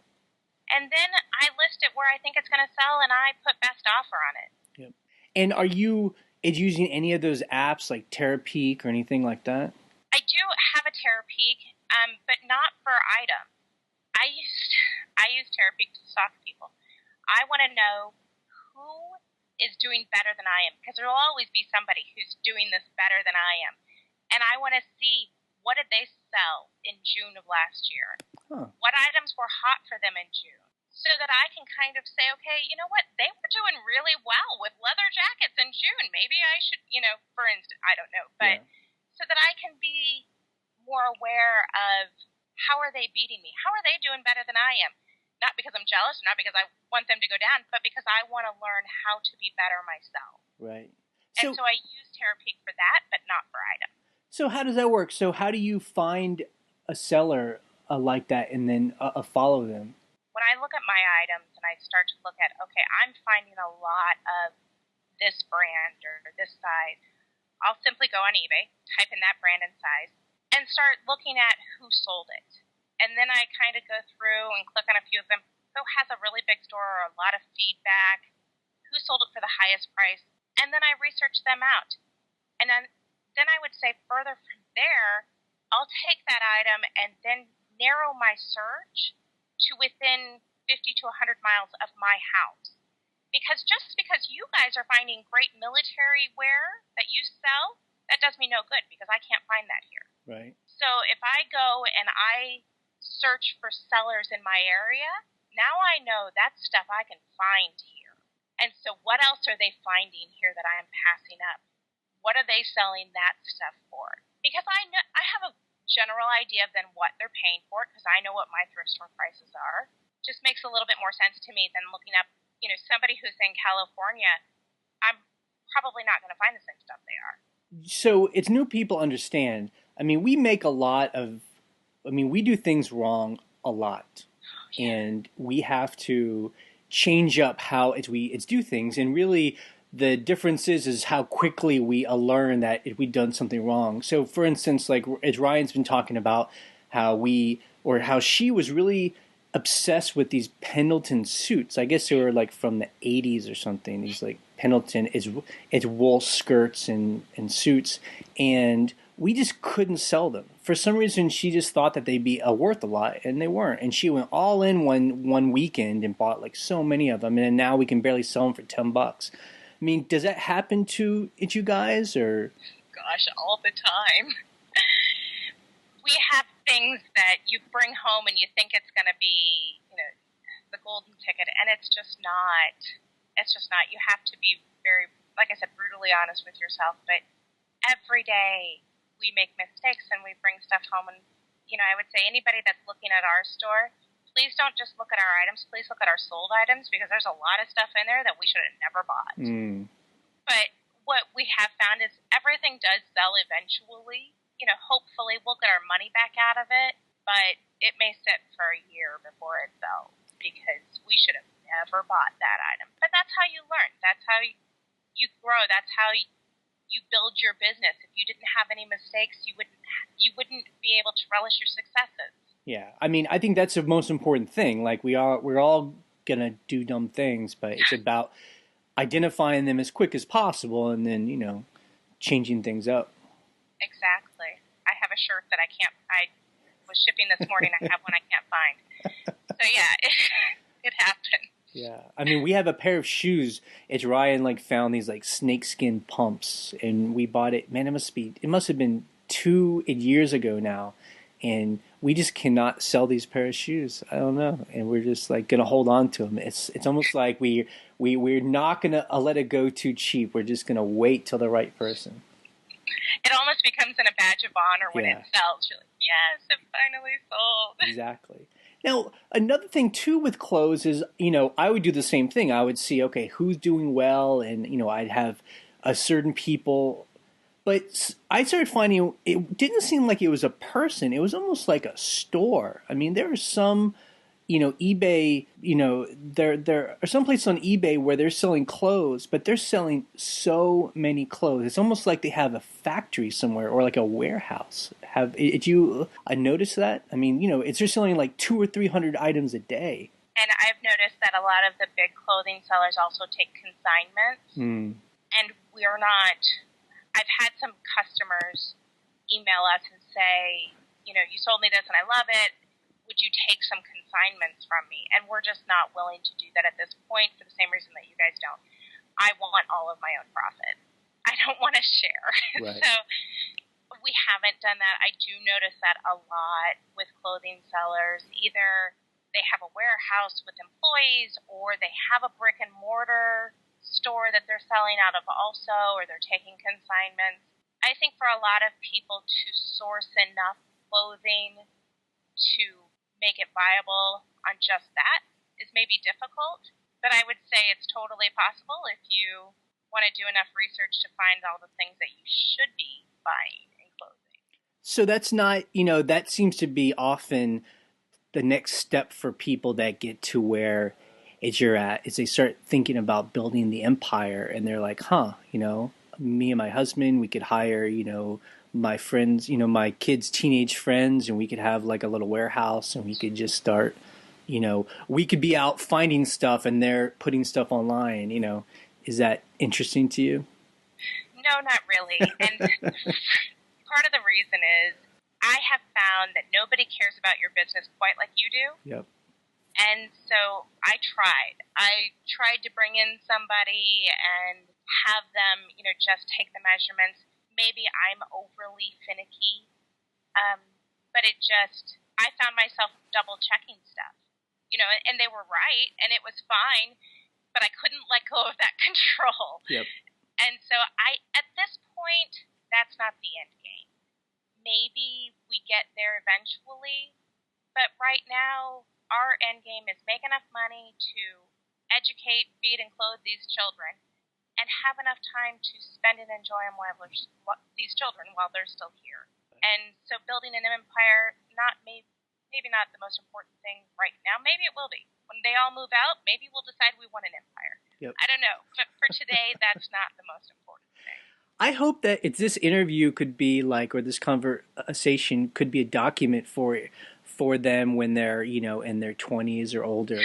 And then I list it where I think it's going to sell, and I put best offer on it. Yep. And are you using any of those apps like Terapeak or anything like that? I do have a Terapeak, but not for items. I use Terapeak to stalk people. I want to know who is doing better than I am, because there will always be somebody who's doing this better than I am. And I want to see, what did they sell in June of last year? Huh. What items were hot for them in June? So that I can kind of say, okay, you know what? They were doing really well with leather jackets in June. Maybe I should, for instance, I don't know. But so that I can be more aware of, how are they beating me? How are they doing better than I am? Not because I'm jealous, not because I want them to go down, but because I want to learn how to be better myself. Right. And so I use Terapeak for that, but not for items. So how does that work? So how do you find a seller like that and then follow them? When I look at my items and I start to look at, okay, I'm finding a lot of this brand or this size, I'll simply go on eBay, type in that brand and size, and start looking at who sold it. And then I kind of go through and click on a few of them. Who has a really big store or a lot of feedback? Who sold it for the highest price? And then I research them out. And then I would say further from there, I'll take that item and then narrow my search to within 50 to 100 miles of my house. Because just because you guys are finding great military wear that you sell, that does me no good because I can't find that here. Right. So if I go and I search for sellers in my area, now I know that's stuff I can find here. And so what else are they finding here that I am passing up? What are they selling that stuff for? Because I know I have a general idea of then what they're paying for it because I know what my thrift store prices are. Just makes a little bit more sense to me than looking up, somebody who's in California. I'm probably not going to find the same stuff they are. So it's new people understand. I mean, we do things wrong a lot, and we have to change up how it's do things. And really, the difference is how quickly we learn that if we've done something wrong. So, for instance, like as Ryan's been talking about how she was really obsessed with these Pendleton suits. I guess they were like from the 80s or something. These like Pendleton it's wool skirts and suits, and we just couldn't sell them. For some reason, she just thought that they'd be worth a lot, and they weren't. And she went all in one weekend and bought like so many of them, and now we can barely sell them for $10. I mean, does that happen to you guys, or? Gosh, all the time. We have things that you bring home and you think it's going to be, the golden ticket, and it's just not. It's just not. You have to be very, like I said, brutally honest with yourself. But every day we make mistakes and we bring stuff home. And, I would say anybody that's looking at our store, please don't just look at our items. Please look at our sold items because there's a lot of stuff in there that we should have never bought. But what we have found is everything does sell eventually. Hopefully we'll get our money back out of it, but it may sit for a year before it sells because we should have never bought that item. But that's how you learn. That's how you grow. That's how you build your business. If you didn't have any mistakes, you wouldn't be able to relish your successes. Yeah, I mean, I think that's the most important thing. Like we're all gonna do dumb things, but it's about identifying them as quick as possible and then changing things up. Exactly. I have a shirt that I was shipping this morning. I have one I can't find. So yeah, it happened. Yeah, I mean, we have a pair of shoes. It's Ryan found these snakeskin pumps, and we bought it. Man, it must have been 2 years ago now, and we just cannot sell these pair of shoes. I don't know, and we're just like gonna hold on to them. It's almost like we're not gonna let it go too cheap. We're just gonna wait till the right person. It almost becomes a badge of honor when it sells. You're like, yes, it finally sold. Exactly. Now, another thing too with clothes is, I would do the same thing. I would see, okay, who's doing well, and I'd have a certain people. But I started finding it didn't seem like it was a person. It was almost like a store. I mean, there are some, eBay, there are some places on eBay where they're selling clothes, but they're selling so many clothes. It's almost like they have a factory somewhere or like a warehouse. Did you notice that? I mean, they're selling like 200 or 300 items a day. And I've noticed that a lot of the big clothing sellers also take consignments. And we're not... I've had some customers email us and say, you sold me this and I love it. Would you take some consignments from me? And we're just not willing to do that at this point for the same reason that you guys don't. I want all of my own profit. I don't want to share. Right. So we haven't done that. I do notice that a lot with clothing sellers. Either they have a warehouse with employees or they have a brick and mortar store that they're selling out of also, or they're taking consignments. I think for a lot of people to source enough clothing to make it viable on just that is maybe difficult, but I would say it's totally possible if you want to do enough research to find all the things that you should be buying in clothing. So that's not, that seems to be often the next step for people that get to where you're at, is they start thinking about building the empire, and they're like, me and my husband, we could hire, my friends, my kids' teenage friends, and we could have like a little warehouse, and we could just start, we could be out finding stuff and they're putting stuff online, Is that interesting to you? No, not really. And part of the reason is I have found that nobody cares about your business quite like you do. Yep. And so I tried to bring in somebody and have them, just take the measurements. Maybe I'm overly finicky, but I found myself double checking stuff, and they were right and it was fine, but I couldn't let go of that control. Yep. And so at this point, that's not the end game. Maybe we get there eventually, but right now, our end game is make enough money to educate, feed, and clothe these children, and have enough time to spend and enjoy them these children while they're still here. And so building an empire, maybe not the most important thing right now. Maybe it will be. When they all move out, maybe we'll decide we want an empire. Yep. I don't know. But for today, that's not the most important thing. I hope that this interview could be like, or this conversation could be a document for them when they're, in their 20s or older,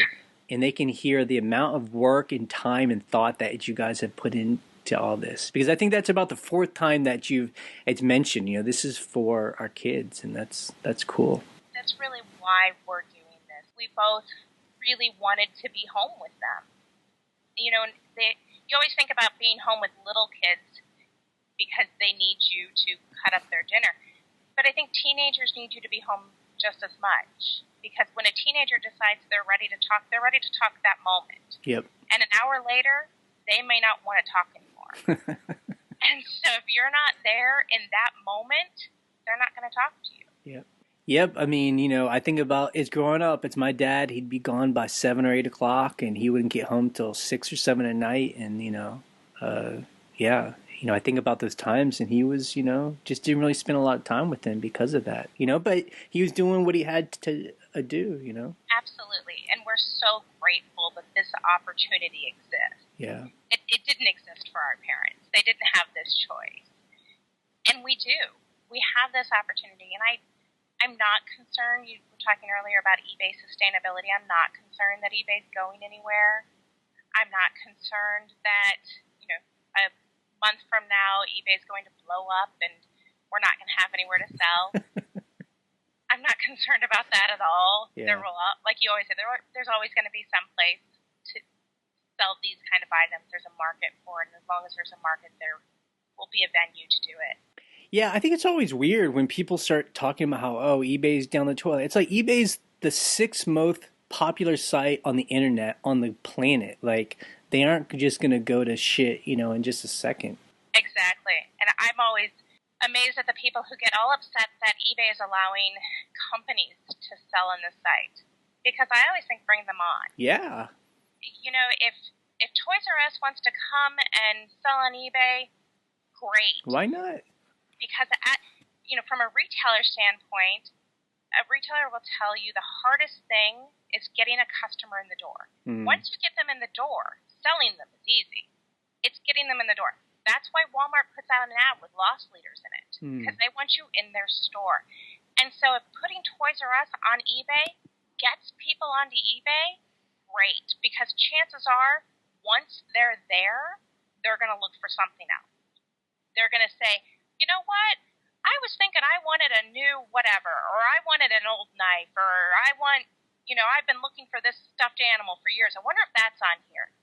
and they can hear the amount of work and time and thought that you guys have put into all this. Because I think that's about the 4th time that it's mentioned, this is for our kids, and that's cool. That's really why we're doing this. We both really wanted to be home with them. You always think about being home with little kids because they need you to cut up their dinner. But I think teenagers need you to be home just as much, because when a teenager decides they're ready to talk that moment. Yep. And an hour later, they may not want to talk anymore. And so if you're not there in that moment, they're not going to talk to you. Yep. I mean, I think about it's growing up. It's my dad. He'd be gone by 7 or 8 o'clock, and he wouldn't get home till 6 or 7 at night. And I think about those times, and he was, just didn't really spend a lot of time with them because of that, but he was doing what he had to do, Absolutely. And we're so grateful that this opportunity exists. Yeah. It didn't exist for our parents. They didn't have this choice. And we do. We have this opportunity. And I'm not concerned. You were talking earlier about eBay sustainability. I'm not concerned that eBay's going anywhere. I'm not concerned that, a month from now, eBay's going to blow up and we're not going to have anywhere to sell. I'm not concerned about that at all. Yeah. There will, like you always say, there's always going to be some place to sell these kind of items. There's a market for it, and as long as there's a market, there will be a venue to do it. Yeah, I think it's always weird when people start talking about how, oh, eBay's down the toilet. It's like eBay's the sixth most popular site on the internet on the planet. Like, they aren't just going to go to shit, in just a second. Exactly. And I'm always amazed at the people who get all upset that eBay is allowing companies to sell on the site. Because I always think bring them on. Yeah. If Toys R Us wants to come and sell on eBay, great. Why not? Because from a retailer standpoint, a retailer will tell you the hardest thing is getting a customer in the door. Once you get them in the door, selling them is easy. It's getting them in the door. That's why Walmart puts out an ad with loss leaders in it, because they want you in their store. And so if putting Toys R Us on eBay gets people onto eBay, great, because chances are once they're there, they're going to look for something else. They're going to say, you know what? I was thinking I wanted a new whatever, or I wanted an old knife, or I've been looking for this stuffed animal for years. I wonder if that's on here.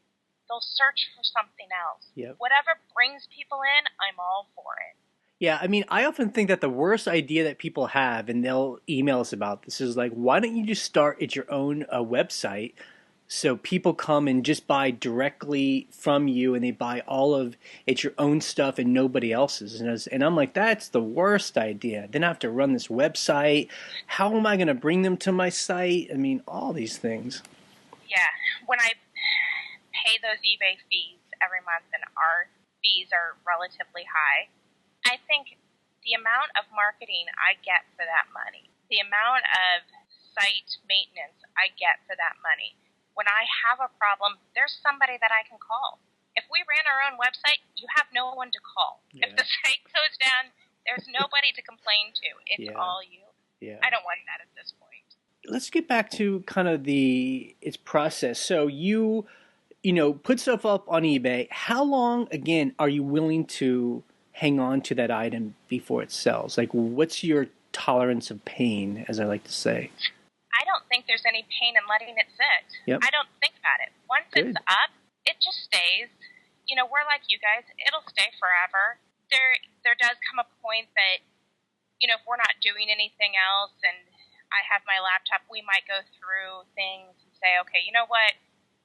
They'll search for something else. Yep. Whatever brings people in, I'm all for it. Yeah, I mean, I often think that the worst idea that people have, and they'll email us about this, is like, why don't you just start at your own website so people come and just buy directly from you, and they buy all of it's your own stuff and nobody else's. And I'm like, that's the worst idea. Then I have to run this website. How am I going to bring them to my site? I mean, all these things. Yeah, when I pay those eBay fees every month, and our fees are relatively high, I think the amount of marketing I get for that money, the amount of site maintenance I get for that money, when I have a problem, there's somebody that I can call. If we ran our own website, you have no one to call. Yeah. If the site goes down, there's nobody to complain to. It's all you. Yeah. I don't want that at this point. Let's get back to kind of its process. So you put stuff up on eBay. How long, again, are you willing to hang on to that item before it sells? Like, what's your tolerance of pain, as I like to say? I don't think there's any pain in letting it sit. Yep. I don't think about it. Once It's up, it just stays. We're like you guys. It'll stay forever. There does come a point that, if we're not doing anything else and I have my laptop, we might go through things and say, okay, you know what?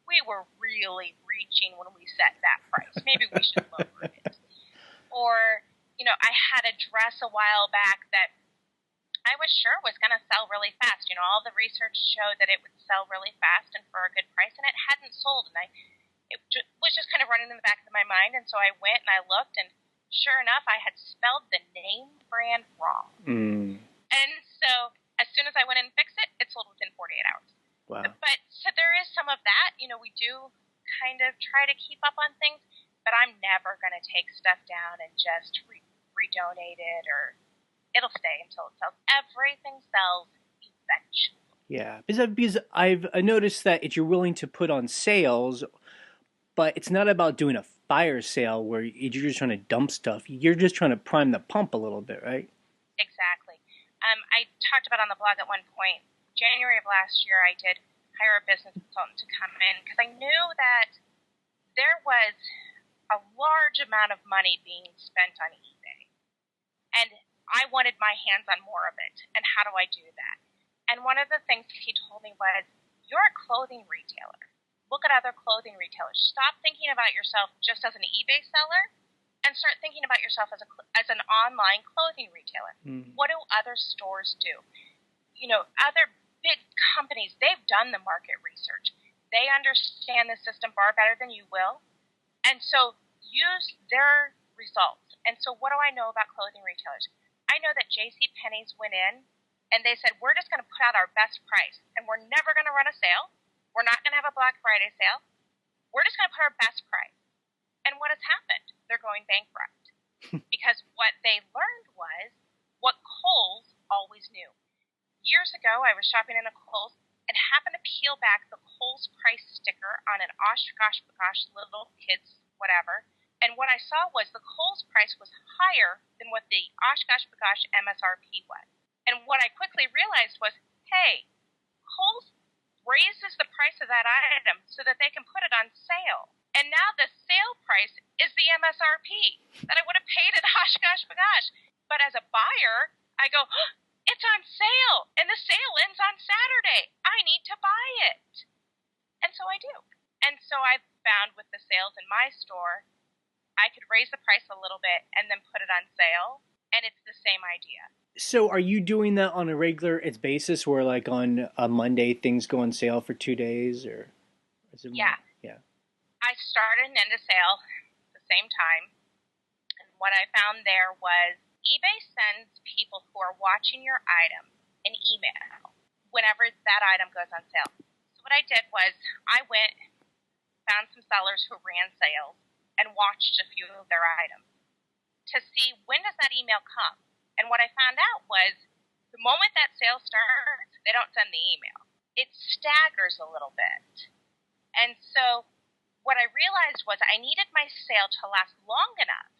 We were really reaching when we set that price. Maybe we should lower it. Or, I had a dress a while back that I was sure was going to sell really fast. All the research showed that it would sell really fast and for a good price, and it hadn't sold. And it was just kind of running in the back of my mind. And so I went and I looked, and sure enough, I had spelled the name brand wrong. And so as soon as I went in and fixed it, it sold within 48 hours. Wow. But so there is some of that. We do kind of try to keep up on things, but I'm never going to take stuff down and just redonate it, or it'll stay until it sells. Everything sells eventually. Yeah, because I've noticed that if you're willing to put on sales, but it's not about doing a fire sale where you're just trying to dump stuff. You're just trying to prime the pump a little bit, right? Exactly. I talked about on the blog at one point, January of last year, I did hire a business consultant to come in because I knew that there was a large amount of money being spent on eBay. And I wanted my hands on more of it. And how do I do that? And one of the things he told me was, you're a clothing retailer. Look at other clothing retailers. Stop thinking about yourself just as an eBay seller and start thinking about yourself as an online clothing retailer. What do other stores do? Other big companies, they've done the market research. They understand the system far better than you will. And so use their results. And so what do I know about clothing retailers? I know that JCPenney's went in and they said, we're just going to put out our best price, and we're never going to run a sale. We're not going to have a Black Friday sale. We're just going to put our best price. And what has happened? They're going bankrupt. Because what they learned was what Kohl's always knew. Years ago, I was shopping in a Kohl's and happened to peel back the Kohl's price sticker on an Oshkosh Bagosh little kids whatever. And what I saw was the Kohl's price was higher than what the Oshkosh Bagosh MSRP was. And what I quickly realized was, hey, Kohl's raises the price of that item so that they can put it on sale. And now the sale price is the MSRP that I would have paid at Oshkosh Bagosh. But as a buyer, I go, oh, it's on sale, and the sale ends on Saturday. I need to buy it. And so I do. And so I found with the sales in my store, I could raise the price a little bit and then put it on sale, and it's the same idea. So are you doing that on a regular basis where like on a Monday things go on sale for 2 days or is it more? Yeah. Yeah. I started and ended sale at the same time. And what I found there was eBay sends people who are watching your item an email whenever that item goes on sale. So what I did was I went, found some sellers who ran sales, and watched a few of their items to see when does that email come. And what I found out was the moment that sale starts, they don't send the email. It staggers a little bit. And so what I realized was I needed my sale to last long enough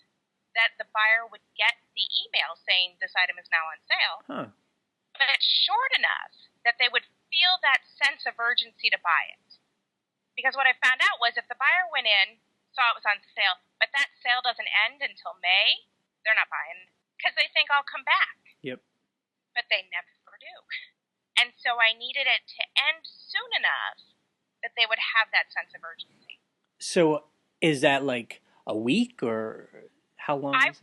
that the buyer would get the email saying this item is now on sale, but short enough that they would feel that sense of urgency to buy it. Because what I found out was if the buyer went in, saw it was on sale, but that sale doesn't end until May, they're not buying because they think I'll come back. Yep. But they never do. And so I needed it to end soon enough that they would have that sense of urgency. So is that like a week or how long? I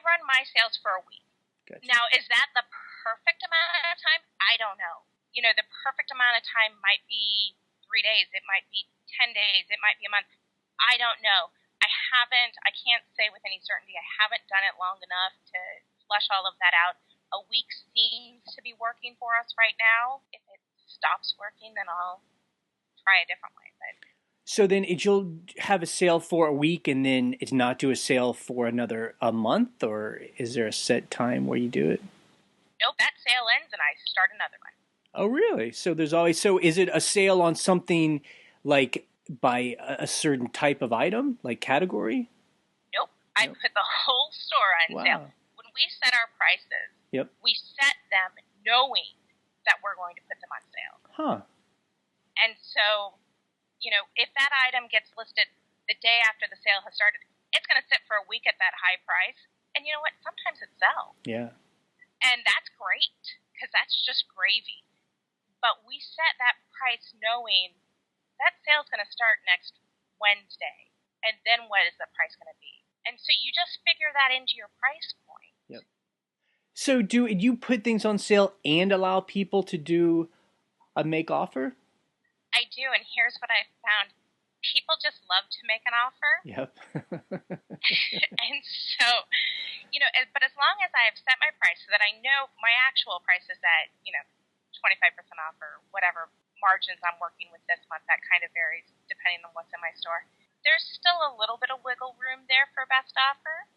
run my sales for a week. Gotcha. Now, is that the perfect amount of time? I don't know. You know, the perfect amount of time might be 3 days. It might be 10 days. It might be a month. I don't know. I can't say with any certainty. I haven't done it long enough to flesh all of that out. A week seems to be working for us right now. If it stops working, then I'll try a different way. But so then you'll have a sale for a week and then it's not do a sale for a month, or is there a set time where you do it? Nope, that sale ends and I start another one. Oh, really? So is it a sale on something like by a certain type of item, like category? Nope. I put the whole store on sale. When we set our prices, we set them knowing that we're going to put them on sale. And so, you know, if that item gets listed the day after the sale has started, it's going to sit for a week at that high price. And you know what? Sometimes it sells. Yeah. And that's great because that's just gravy. But we set that price knowing that sale's going to start next Wednesday. And then what is the price going to be? And so you just figure that into your price point. Yep. So do you put things on sale and allow people to do a make offer? I do, and here's what I found. People just love to make an offer. Yep. And so, you know, but as long as I've set my price so that I know my actual price is at, you know, 25% off or whatever margins I'm working with this month, that kind of varies depending on what's in my store. There's still a little bit of wiggle room there for best offer.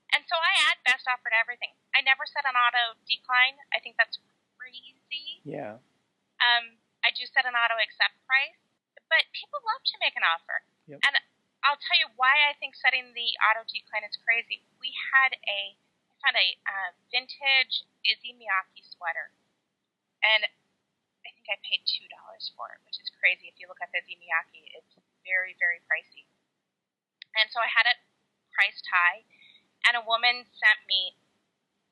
And so I add best offer to everything. I never set an auto decline. I think that's crazy. Yeah. I do set an auto accept price, but people love to make an offer. Yep. And I'll tell you why I think setting the auto decline is crazy. I found a vintage Izzy Miyake sweater, and I think I paid $2 for it, which is crazy. If you look up Izzy Miyake, it's very, very pricey. And so I had it priced high, and a woman sent me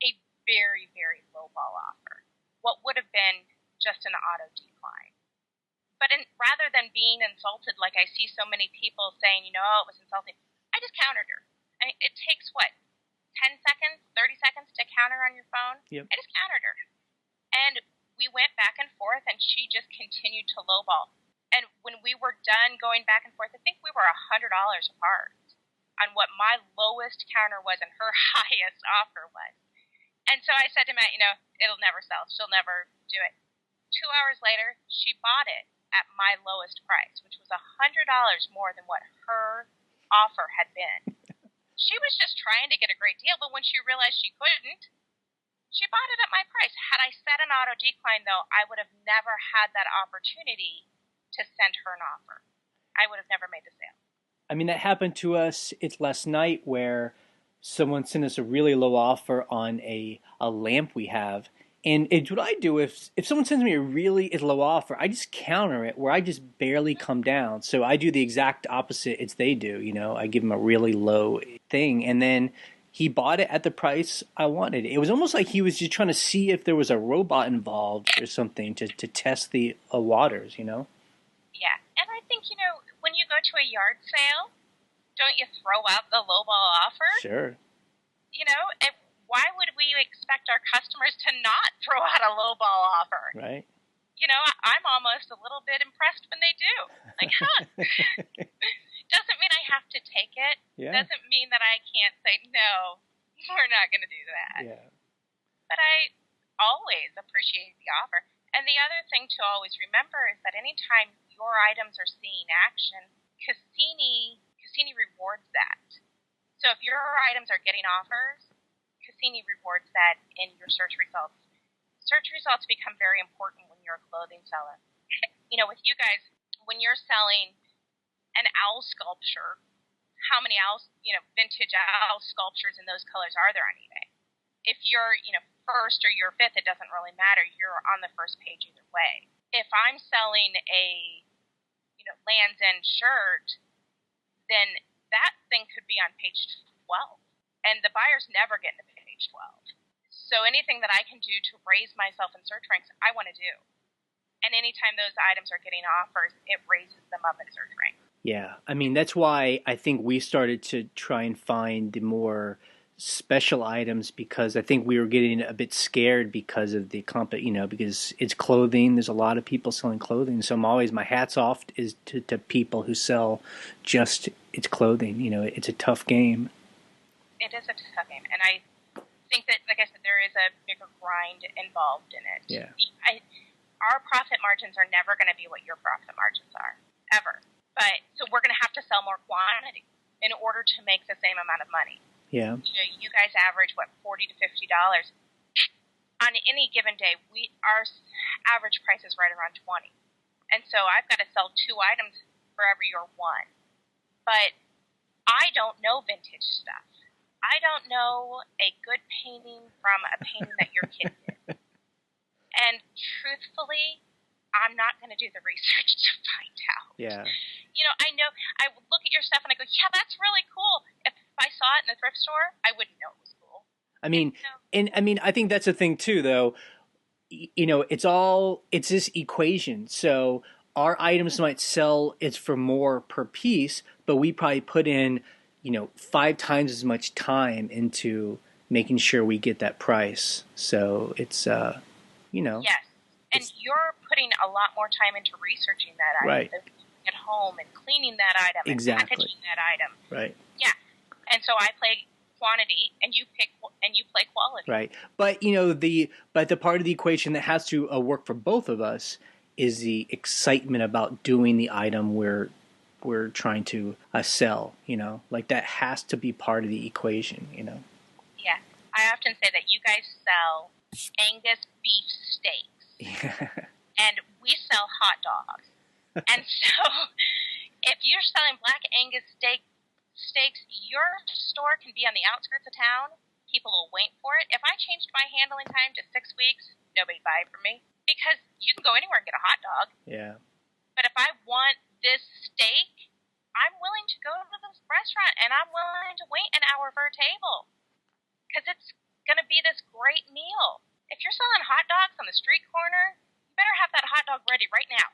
a very, very lowball offer. What would have been just an auto decline. But rather than being insulted, like I see so many people saying, you know, oh, it was insulting, I just countered her. I mean, it takes, 10 seconds, 30 seconds to counter on your phone? Yep. I just countered her. And we went back and forth, and she just continued to lowball. And when we were done going back and forth, I think we were $100 apart on what my lowest counter was and her highest offer was. And so I said to Matt, you know, it'll never sell. She'll never do it. 2 hours later, she bought it at my lowest price, which was $100 more than what her offer had been. She was just trying to get a great deal, but when she realized she couldn't, she bought it at my price. Had I set an auto decline, though, I would have never had that opportunity to send her an offer. I would have never made the sale. I mean, that happened to us. It's last night where someone sent us a really low offer on a lamp we have. And it's what I do if someone sends me a really low offer, I just counter it where I just barely come down. So I do the exact opposite as they do. You know, I give them a really low thing, and then he bought it at the price I wanted. It was almost like he was just trying to see if there was a robot involved or something to test the waters, you know? Yeah. And I think, when you go to a yard sale, don't you throw out the lowball offer? Sure. And why would we expect our customers to not throw out a lowball offer? Right. I'm almost a little bit impressed when they do. Like, doesn't mean I have to take it. Yeah. Doesn't mean that I can't say, no, we're not going to do that. Yeah. But I always appreciate the offer. And the other thing to always remember is that anytime your items are seeing action, Cassini rewards that. So if your items are getting offers, Cassini rewards that in your search results. Search results become very important when you're a clothing seller. With you guys, when you're selling an owl sculpture, how many vintage owl sculptures in those colors are there on eBay? If you're, first or you're fifth, it doesn't really matter. You're on the first page either way. If I'm selling a, Land's End shirt, then that thing could be on page 12. And the buyer's never getting to page 12. So anything that I can do to raise myself in search ranks, I want to do. And anytime those items are getting offers, it raises them up in search ranks. Yeah. I mean, that's why I think we started to try and find the more special items, because I think we were getting a bit scared because of the because it's clothing. There's a lot of people selling clothing. So my hat's off is to people who sell just it's clothing. It's a tough game. It is a tough game. And I think that, like I said, there is a bigger grind involved in it. Yeah. Our profit margins are never going to be what your profit margins are, ever. But so we're going to have to sell more quantity in order to make the same amount of money. Yeah. You guys average $40 to $50 on any given day. Our average price is right around 20, and so I've got to sell 2 items for every your one. But I don't know vintage stuff. I don't know a good painting from a painting that your kid did. And truthfully, I'm not going to do the research to find out. Yeah. I know, I look at your stuff and I go, yeah, that's really cool. If I saw it in the thrift store, I wouldn't know it was cool. I think that's the thing too, though. It's this equation. So our items might sell, it's for more per piece, but we probably put in, 5 times as much time into making sure we get that price. So it's, Yes. And you're putting a lot more time into researching that item. Right. At home and cleaning that item exactly. and packaging that item. Right. Yeah. And so I play quantity and you play quality. Right. But the part of the equation that has to work for both of us is the excitement about doing the item we're trying to sell, like that has to be part of the equation, Yeah. I often say that you guys sell Angus beef steaks. Yeah. And we sell hot dogs. And so if you're selling black Angus steaks, your store can be on the outskirts of town. People will wait for it. If I changed my handling time to 6 weeks, nobody'd buy it from me. Because you can go anywhere and get a hot dog. Yeah. But if I want this steak, I'm willing to go to this restaurant and I'm willing to wait an hour for a table. Because it's going to be this great meal. If you're selling hot dogs on the street corner, you better have that hot dog ready right now.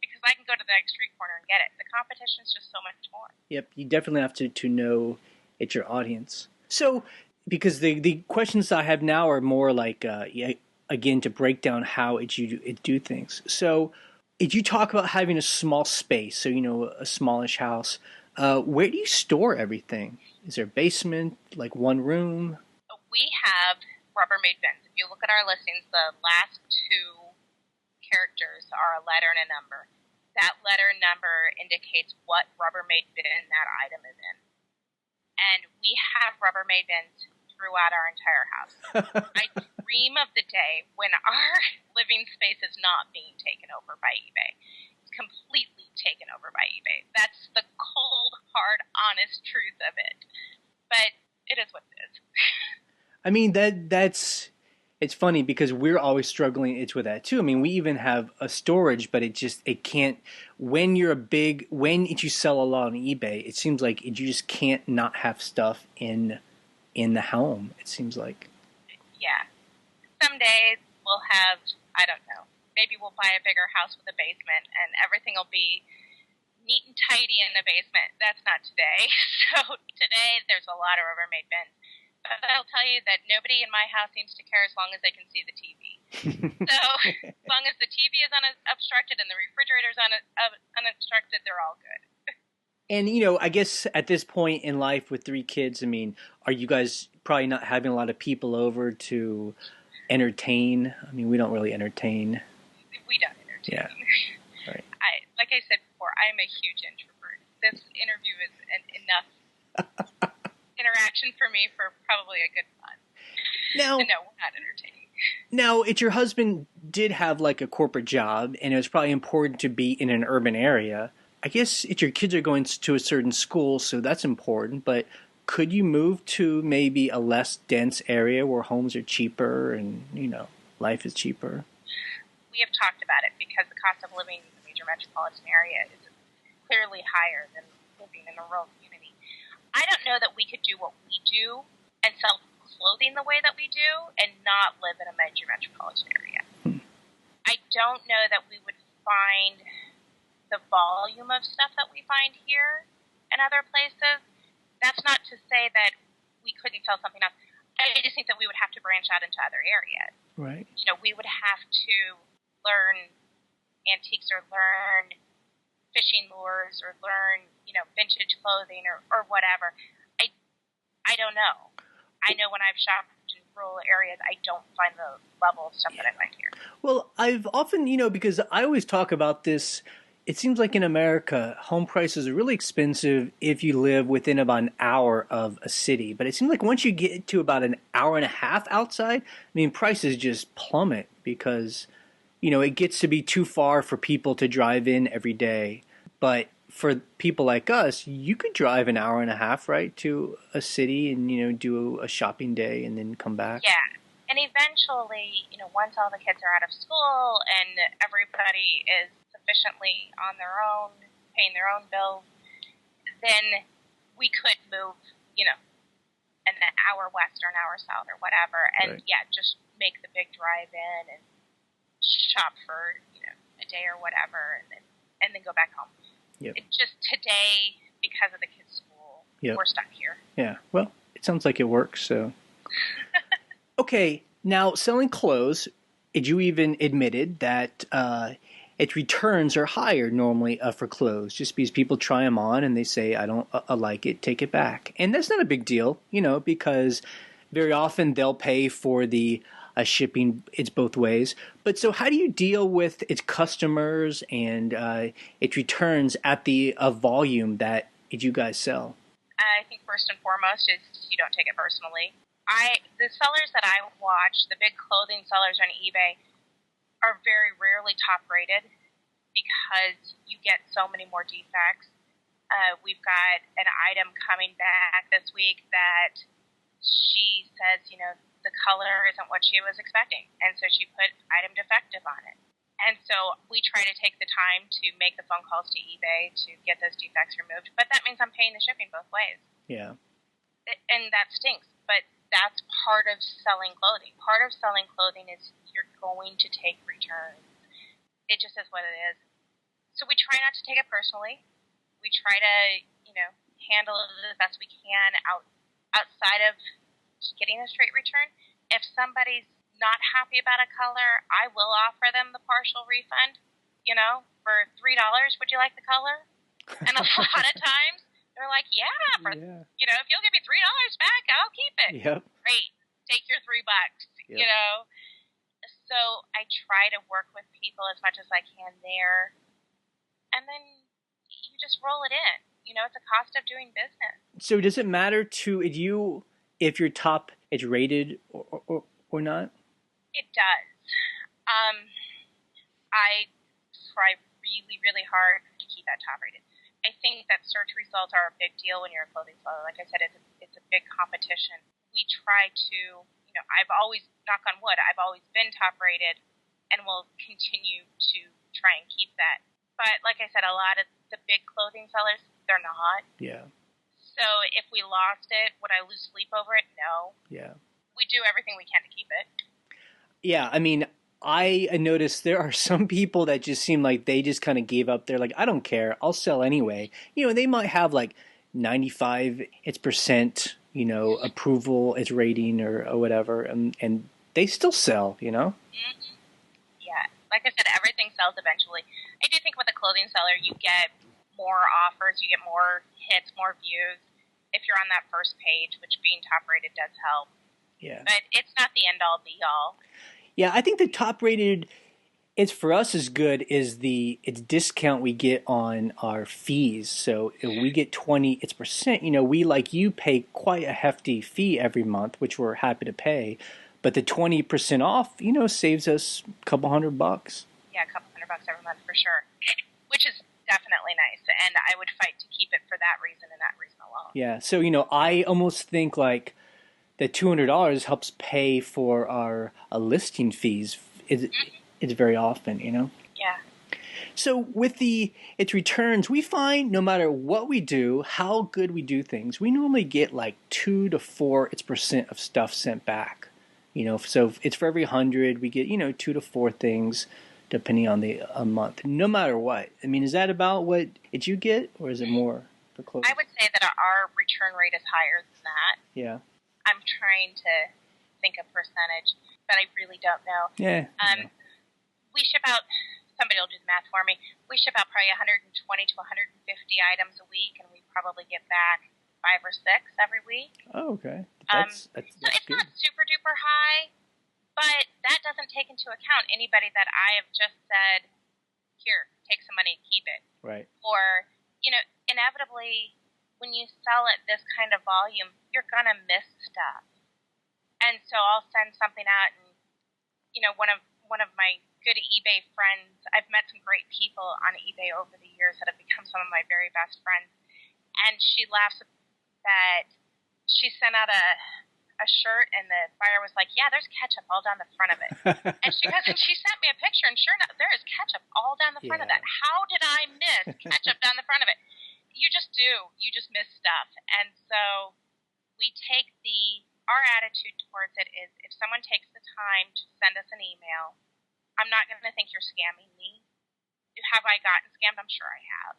Because I can go to the next street corner and get it. The competition is just so much more. Yep, you definitely have to know it's your audience. So, because the questions I have now are more like, again, to break down how it do things. So, if you talk about having a small space, so, a smallish house, where do you store everything? Is there a basement, like one room? We have Rubbermaid bins. If you look at our listings, the last 2 characters are a letter and a number. That letter and number indicates what Rubbermaid bin that item is in. And we have Rubbermaid bins throughout our entire house. I dream of the day when our living space is not being taken over by eBay. It's completely taken over by eBay. That's the cold, hard, honest truth of it. But it is what it is. I mean, that's it's funny because we're always struggling with that too. I mean, we even have a storage, but it can't, when you sell a lot on eBay, it seems like you just can't not have stuff in in the home, it seems like. Yeah. Some days we'll have, I don't know, maybe we'll buy a bigger house with a basement and everything will be neat and tidy in the basement. That's not today. So today there's a lot of Rubbermaid bins. But I'll tell you that nobody in my house seems to care as long as they can see the TV. So as long as the TV is unobstructed and the refrigerator is unobstructed, they're all good. And, you know, I guess at this point in life with 3 kids, I mean, are you guys probably not having a lot of people over to entertain? I mean, we don't really entertain. We don't entertain. Yeah. Right. Like I said before, I'm a huge introvert. This interview is enough interaction for me for probably a good month. Now, so no, we're not entertaining. Now, if your husband did have like a corporate job and it was probably important to be in an urban area, I guess if your kids are going to a certain school, so that's important, but could you move to maybe a less dense area where homes are cheaper and, you know, life is cheaper? We have talked about it because the cost of living in the major metropolitan area is clearly higher than living in a rural community. I don't know that we could do what we do and sell clothing the way that we do and not live in a major metropolitan area. I don't know that we would find the volume of stuff that we find here in other places. That's not to say that we couldn't sell something else. I just think that we would have to branch out into other areas. Right. You know, we would have to learn antiques or learn fishing lures or learn, you know, vintage clothing or whatever. I don't know. I know when I've shopped in rural areas, I don't find the level of stuff that I find here. Well, I've often, you know, because I always talk about this, it seems like in America, home prices are really expensive if you live within about an hour of a city. But it seems like once you get to about an hour and a half outside, I mean, prices just plummet because, you know, it gets to be too far for people to drive in every day. But for people like us, you could drive an hour and a half, right, to a city and, you know, do a shopping day and then come back. Yeah. And eventually, you know, once all the kids are out of school and everybody is sufficiently on their own, paying their own bills, then we could move, you know, an hour west or an hour south or whatever. And, Right. yeah, just make the big drive in and shop for, you know, a day or whatever and then go back home. Yep. It's just today, because of the kids' school, Yep. we're stuck here. Yeah. Well, it sounds like it works, so. Okay, now selling clothes, you even admitted that its returns are higher normally for clothes, just because people try them on and they say, I don't like it, take it back. And that's not a big deal, you know, because very often they'll pay for the shipping. It's both ways. But so how do you deal with its customers and its returns at the volume that you guys sell? I think first and foremost is you don't take it personally. The sellers that I watch, the big clothing sellers on eBay, are very rarely top rated because you get so many more defects. We've got an item coming back this week that she says, you know, the color isn't what she was expecting, and so she put item defective on it. And so we try to take the time to make the phone calls to eBay to get those defects removed, but that means I'm paying the shipping both ways. Yeah. And that stinks, but that's part of selling clothing. Part of selling clothing is you're going to take returns. It just is what it is. So we try not to take it personally. We try to, you know, handle it as best we can outside of getting a straight return. If somebody's not happy about a color, I will offer them the partial refund. You know, for $3, would you like the color? And a lot of times they're like, you know, if you'll give me $3 back, I'll keep it. Yep. Great, take your $3. Yep. You know, so I try to work with people as much as I can there, and then you just roll it in. You know, it's a cost of doing business. So does it matter to you if your top is rated or not? It does. I try really, really hard to keep that top rated. I think that search results are a big deal when you're a clothing seller. Like I said, it's a big competition. We try to, you know, I've always, knock on wood, I've always been top rated and will continue to try and keep that. But like I said, a lot of the big clothing sellers, they're not. Yeah. So if we lost it, would I lose sleep over it? No. Yeah. We do everything we can to keep it. Yeah, I mean, I noticed there are some people that just seem like they just kind of gave up. They're like, I don't care, I'll sell anyway. They might have like 95 it's percent, approval, its rating or whatever, and they still sell. Mm-hmm. Yeah. Like I said, everything sells eventually. I do think with a clothing seller, you get more offers, you get more hits, more views if you're on that first page, which being top rated does help. Yeah. But it's not the end all be all. Yeah, I think the top rated, it's for us as good is it's discount we get on our fees. So if we get 20 it's percent, we like you pay quite a hefty fee every month, which we're happy to pay. But the 20% off, saves us a couple $100. Yeah, a couple $100 every month for sure. Which is definitely nice. And I would fight to keep it for that reason and that reason alone. Yeah. So, I almost think like the $200 helps pay for our listing fees. It's very often, Yeah. So with its returns, we find no matter what we do, how good we do things, we normally get like 2 to 4 it's percent of stuff sent back. So it's for every 100, we get 2 to 4 things, depending on a month. No matter what. I mean, is that about what you get, or is it more for clothes? I would say that our return rate is higher than that. Yeah. I'm trying to think of percentage, but I really don't know. Yeah. We ship out, somebody will do the math for me, we ship out probably 120 to 150 items a week, and we probably get back 5 or 6 every week. Oh, okay. So it's good. not super duper high, but that doesn't take into account anybody that I have just said, here, take some money, keep it. Right. Or, inevitably, when you sell at this kind of volume, you're going to miss stuff. And so I'll send something out, and, one of my good eBay friends, I've met some great people on eBay over the years that have become some of my very best friends. And she laughs that she sent out a shirt, and the buyer was like, yeah, there's ketchup all down the front of it. And she goes, and she sent me a picture, and sure enough, there is ketchup all down the front of that. How did I miss ketchup down the front of it? You just do. You just miss stuff. And so we take our attitude towards it is if someone takes the time to send us an email, I'm not going to think you're scamming me. Have I gotten scammed? I'm sure I have.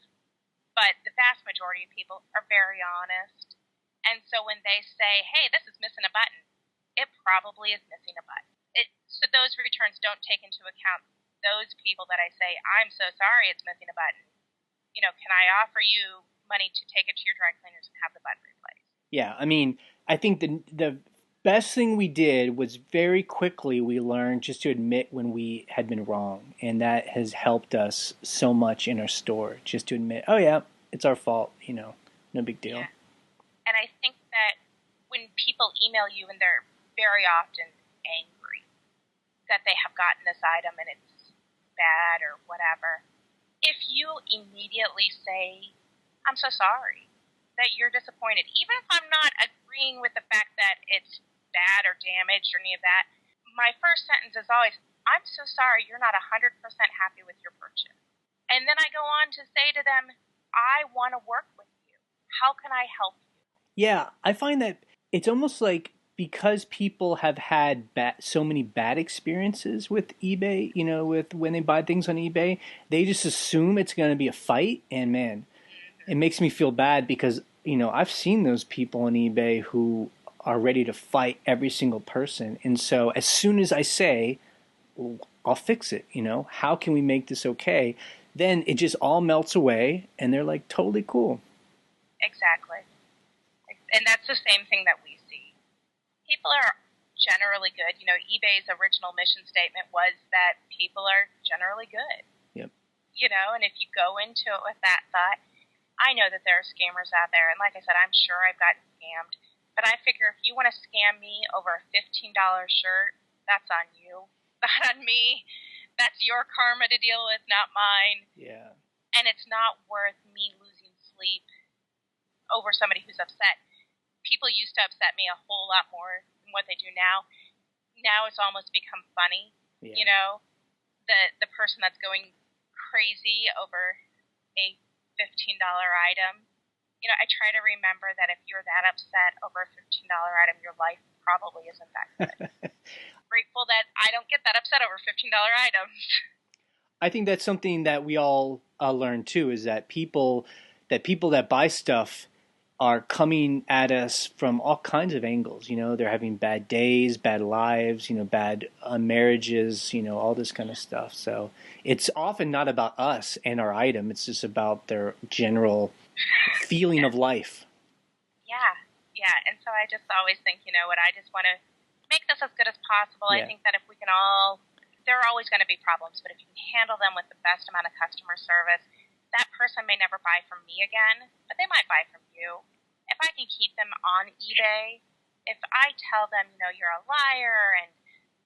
But the vast majority of people are very honest. And so when they say, hey, this is missing a button, it probably is missing a button. So those returns don't take into account those people that I say, I'm so sorry it's missing a button. Can I offer you money to take it to your dry cleaners and have the button replaced? Yeah, I mean, I think the best thing we did was very quickly we learned just to admit when we had been wrong, and that has helped us so much in our store, just to admit, oh yeah, it's our fault, no big deal. Yeah. And I think that when people email you and they're very often angry that they have gotten this item and it's bad or whatever, if you immediately say, I'm so sorry that you're disappointed, even if I'm not agreeing with the fact that it's bad or damaged or any of that, my first sentence is always, I'm so sorry you're not 100% happy with your purchase. And then I go on to say to them, I want to work with you. How can I help you? Yeah, I find that it's almost like because people have had so many bad experiences with eBay, with when they buy things on eBay, they just assume it's going to be a fight. And man, it makes me feel bad because, I've seen those people on eBay who are ready to fight every single person. And so as soon as I say, I'll fix it, how can we make this okay? Then it just all melts away and they're like totally cool. Exactly. And that's the same thing that we see. People are generally good. eBay's original mission statement was that people are generally good. Yep. And if you go into it with that thought, I know that there are scammers out there. And like I said, I'm sure I've gotten scammed. But I figure if you want to scam me over a $15 shirt, that's on you. Not on me. That's your karma to deal with, not mine. Yeah. And it's not worth me losing sleep over somebody who's upset. People used to upset me a whole lot more than what they do now. Now it's almost become funny. Yeah. The person that's going crazy over a $15 item I try to remember that if you're that upset over a $15 item, your life probably isn't that good. Grateful that I don't get that upset over $15 items. I think that's something that we all learn too, is that people that buy stuff are coming at us from all kinds of angles. They're having bad days, bad lives, bad marriages, all this kind of stuff. So it's often not about us and our item. It's just about their general feeling of life. Yeah. And so I just always think, I just want to make this as good as possible. Yeah. I think that if we can there are always going to be problems, but if you can handle them with the best amount of customer service, that person may never buy from me again, but they might buy from you. If I can keep them on eBay, if I tell them, you're a liar and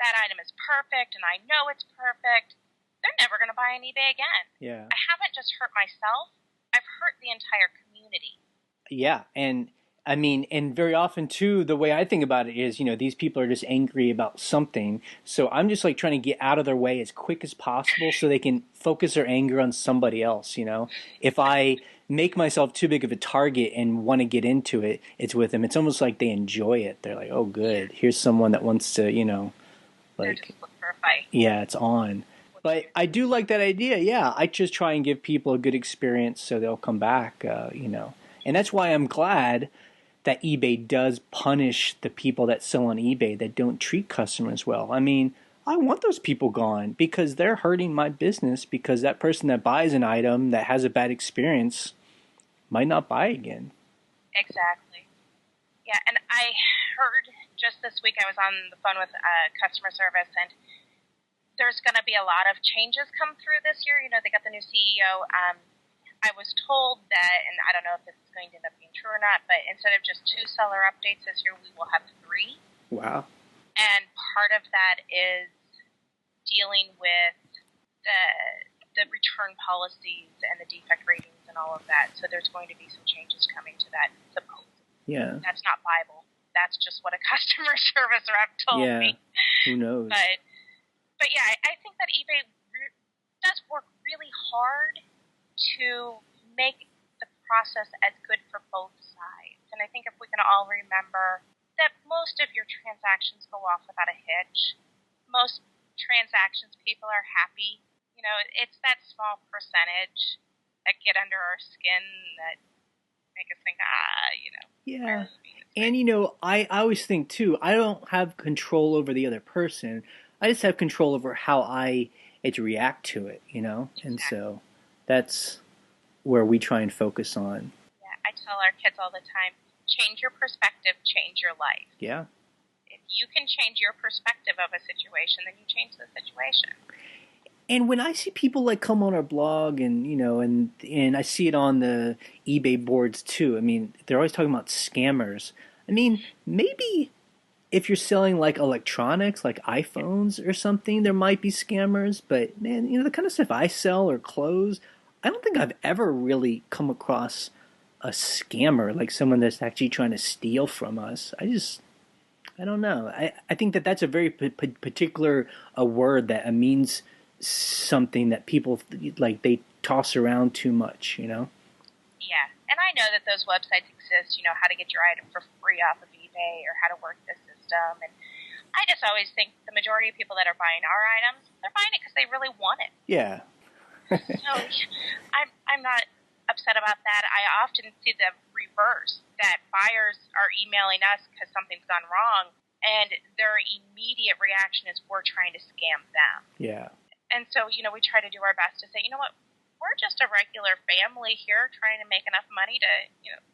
that item is perfect and I know it's perfect, they're never going to buy on eBay again. Yeah. I haven't just hurt myself, I've hurt the entire community. Yeah, and I mean, and very often too, the way I think about it is, these people are just angry about something. So I'm just like trying to get out of their way as quick as possible so they can focus their anger on somebody else, If I make myself too big of a target and want to get into it, it's with them. It's almost like they enjoy it. They're like, oh, good. Here's someone that wants to, They're just looking for a fight. Yeah, it's on. But I do like that idea. Yeah, I just try and give people a good experience so they'll come back, And that's why I'm glad that eBay does punish the people that sell on eBay that don't treat customers well. I mean, I want those people gone because they're hurting my business, because that person that buys an item that has a bad experience might not buy again. Exactly. Yeah, and I heard just this week, I was on the phone with customer service, and there's going to be a lot of changes come through this year. They got the new CEO. I was told that, and I don't know if this is going to end up being true or not, but instead of just 2 seller updates this year, we will have 3. Wow. And part of that is dealing with the return policies and the defect ratings and all of that. So there's going to be some changes coming to that, supposedly. Yeah. That's not Bible. That's just what a customer service rep told me. Who knows? But yeah, I think that eBay does work really hard to make the process as good for both sides. And I think if we can all remember that most of your transactions go off without a hitch, most transactions people are happy. It's that small percentage that get under our skin that make us think, Yeah. And I always think too, I don't have control over the other person. I just have control over how I react to it, Exactly. And so that's where we try and focus on. Yeah, I tell our kids all the time, change your perspective, change your life. Yeah. If you can change your perspective of a situation, then you change the situation. And when I see people like come on our blog and, and I see it on the eBay boards too, I mean, they're always talking about scammers. I mean, maybe if you're selling like electronics, like iPhones or something, there might be scammers. But man, the kind of stuff I sell or clothes, I don't think I've ever really come across a scammer, like someone that's actually trying to steal from us. I don't know. I think that's a very particular word that means something that people like they toss around too much, Yeah, and I know that those websites exist, how to get your item for free off of eBay or how to work the system. And I just always think the majority of people that are buying our items, they're buying it because they really want it. Yeah. So I'm not upset about that. I often see the reverse, that buyers are emailing us because something's gone wrong, and their immediate reaction is we're trying to scam them. Yeah. And so, we try to do our best to say, what, we're just a regular family here trying to make enough money to,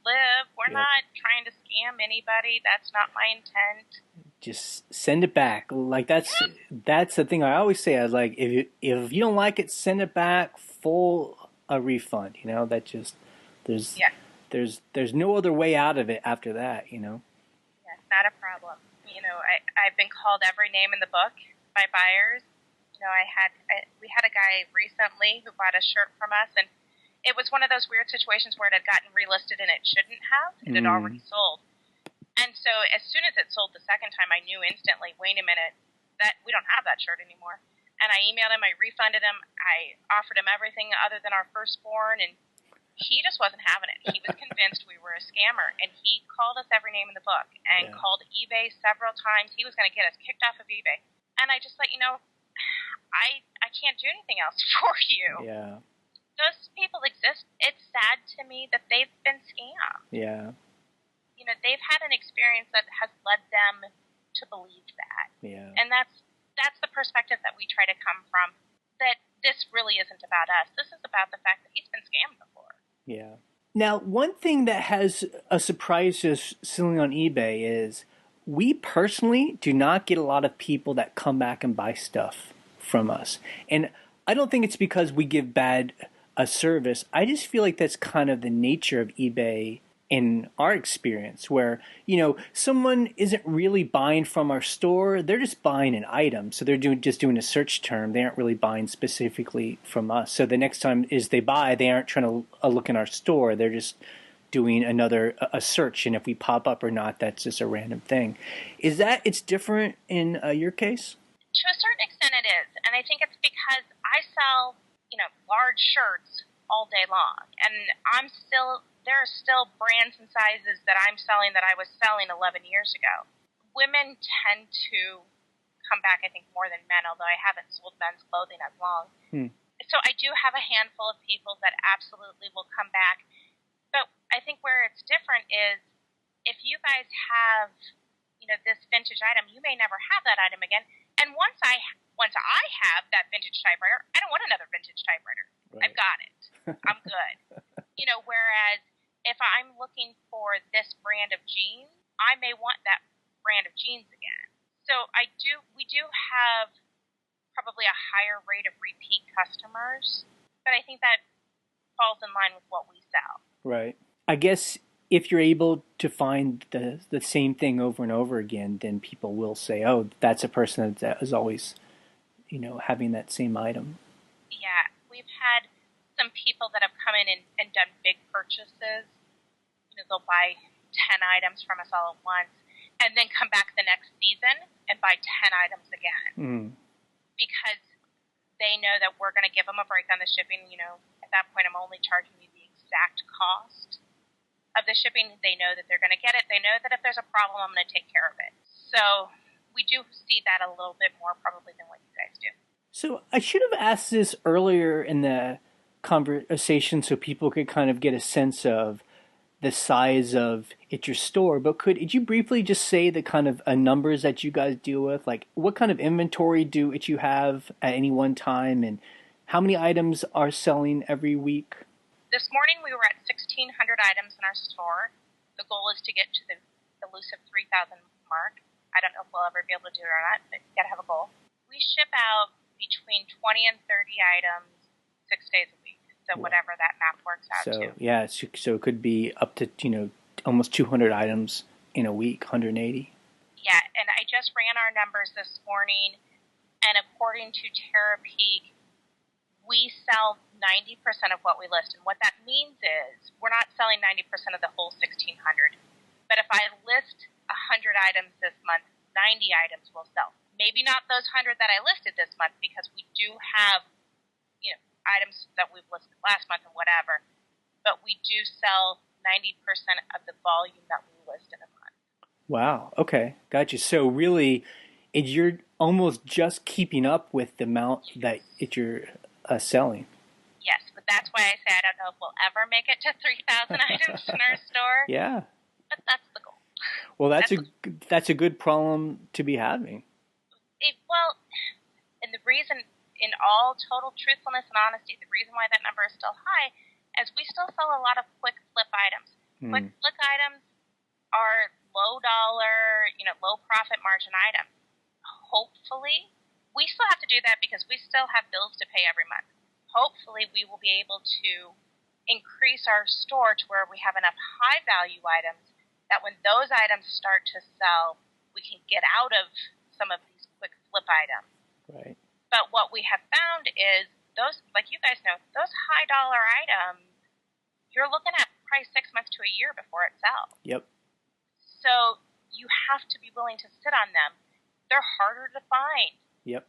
live. We're not trying to scam anybody. That's not my intent. Just send it back. Like that's the thing I always say. I was like, if you don't like it, send it back, full a refund. That just there's no other way out of it after that. Yeah, not a problem. I've been called every name in the book by buyers. We had a guy recently who bought a shirt from us, and it was one of those weird situations where it had gotten relisted and it shouldn't have. It had already sold. And so as soon as it sold the second time, I knew instantly, wait a minute, that we don't have that shirt anymore. And I emailed him, I refunded him, I offered him everything other than our firstborn, and He just wasn't having it. He was convinced we were a scammer, and he called us every name in the book and called eBay several times. He was going to get us kicked off of eBay. And I just let you know, I can't do anything else for you. Yeah. Those people exist. It's sad to me that they've been scammed. Yeah. You know, they've had an experience that has led them to believe that. Yeah. And that's the perspective that we try to come from, that this really isn't about us. This is about the fact that he's been scammed before. Yeah. Now, one thing that has surprised us selling on eBay is we personally do not get a lot of people that come back and buy stuff from us. And I don't think it's because we give bad a service. I just feel like that's kind of the nature of eBay in our experience, where, you know, someone isn't really buying from our store. They're just buying an item. So they're just doing a search term. They aren't really buying specifically from us. So the next time they buy, they aren't trying to look in our store. They're just doing a search. And if we pop up or not, that's just a random thing. Is that it's different in your case? To a certain extent it is. And I think it's because I sell, you know, large shirts all day long. And there are still brands and sizes that I'm selling that I was selling 11 years ago. Women tend to come back, I think, more than men, although I haven't sold men's clothing as long. So I do have a handful of people that absolutely will come back. But I think where it's different is if you guys have, you know, this vintage item, you may never have that item again. And once I have that vintage typewriter, I don't want another vintage typewriter. Right. I've got it. I'm good. You know, whereas if I'm looking for this brand of jeans, I may want that brand of jeans again. So we do have probably a higher rate of repeat customers, but I think that falls in line with what we sell. Right. I guess if you're able to find the same thing over and over again, then people will say, oh, that's a person that is always, you know, having that same item. Yeah. We've had some people that have come in and done big purchases. You know, they'll buy 10 items from us all at once and then come back the next season and buy 10 items again. Because they know that we're going to give them a break on the shipping. You know, at that point, I'm only charging you the exact cost of the shipping. They know that they're going to get it. They know that if there's a problem, I'm going to take care of it. So we do see that a little bit more probably than what you guys do. So I should have asked this earlier in the conversation so people could kind of get a sense of the size of your store, but could you briefly just say the kind of numbers that you guys deal with? Like, what kind of inventory do you have at any one time, and how many items are selling every week? This morning we were at 1,600 items in our store. The goal is to get to the elusive 3,000 mark. I don't know if we'll ever be able to do it or not, but you got to have a goal. We ship out between 20 and 30 items 6 days a week. So whatever that math works out to. Yeah, so it could be up to, you know, almost 200 items in a week, 180. Yeah, and I just ran our numbers this morning, and according to Terapeak, we sell 90% of what we list. And what that means is we're not selling 90% of the whole 1,600. But if I list 100 items this month, 90 items will sell. Maybe not those 100 that I listed this month, because we do have, you know, items that we've listed last month and whatever, but we do sell 90% of the volume that we list in a month. Wow. Okay. Gotcha. So really, you're almost just keeping up with the amount that you're selling. Yes, but that's why I say I don't know if we'll ever make it to 3,000 items in our store. Yeah. But that's the goal. Well, that's a good problem to be having. And the reason, in all total truthfulness and honesty, the reason why that number is still high is we still sell a lot of quick flip items. Quick flip items are low dollar, you know, low profit margin items. Hopefully, we still have to do that because we still have bills to pay every month. Hopefully, we will be able to increase our store to where we have enough high value items that when those items start to sell, we can get out of some of these quick flip items. Right. But what we have found is those, like you guys know, those high dollar items, you're looking at probably 6 months to a year before it sells. Yep. So you have to be willing to sit on them. They're harder to find. Yep.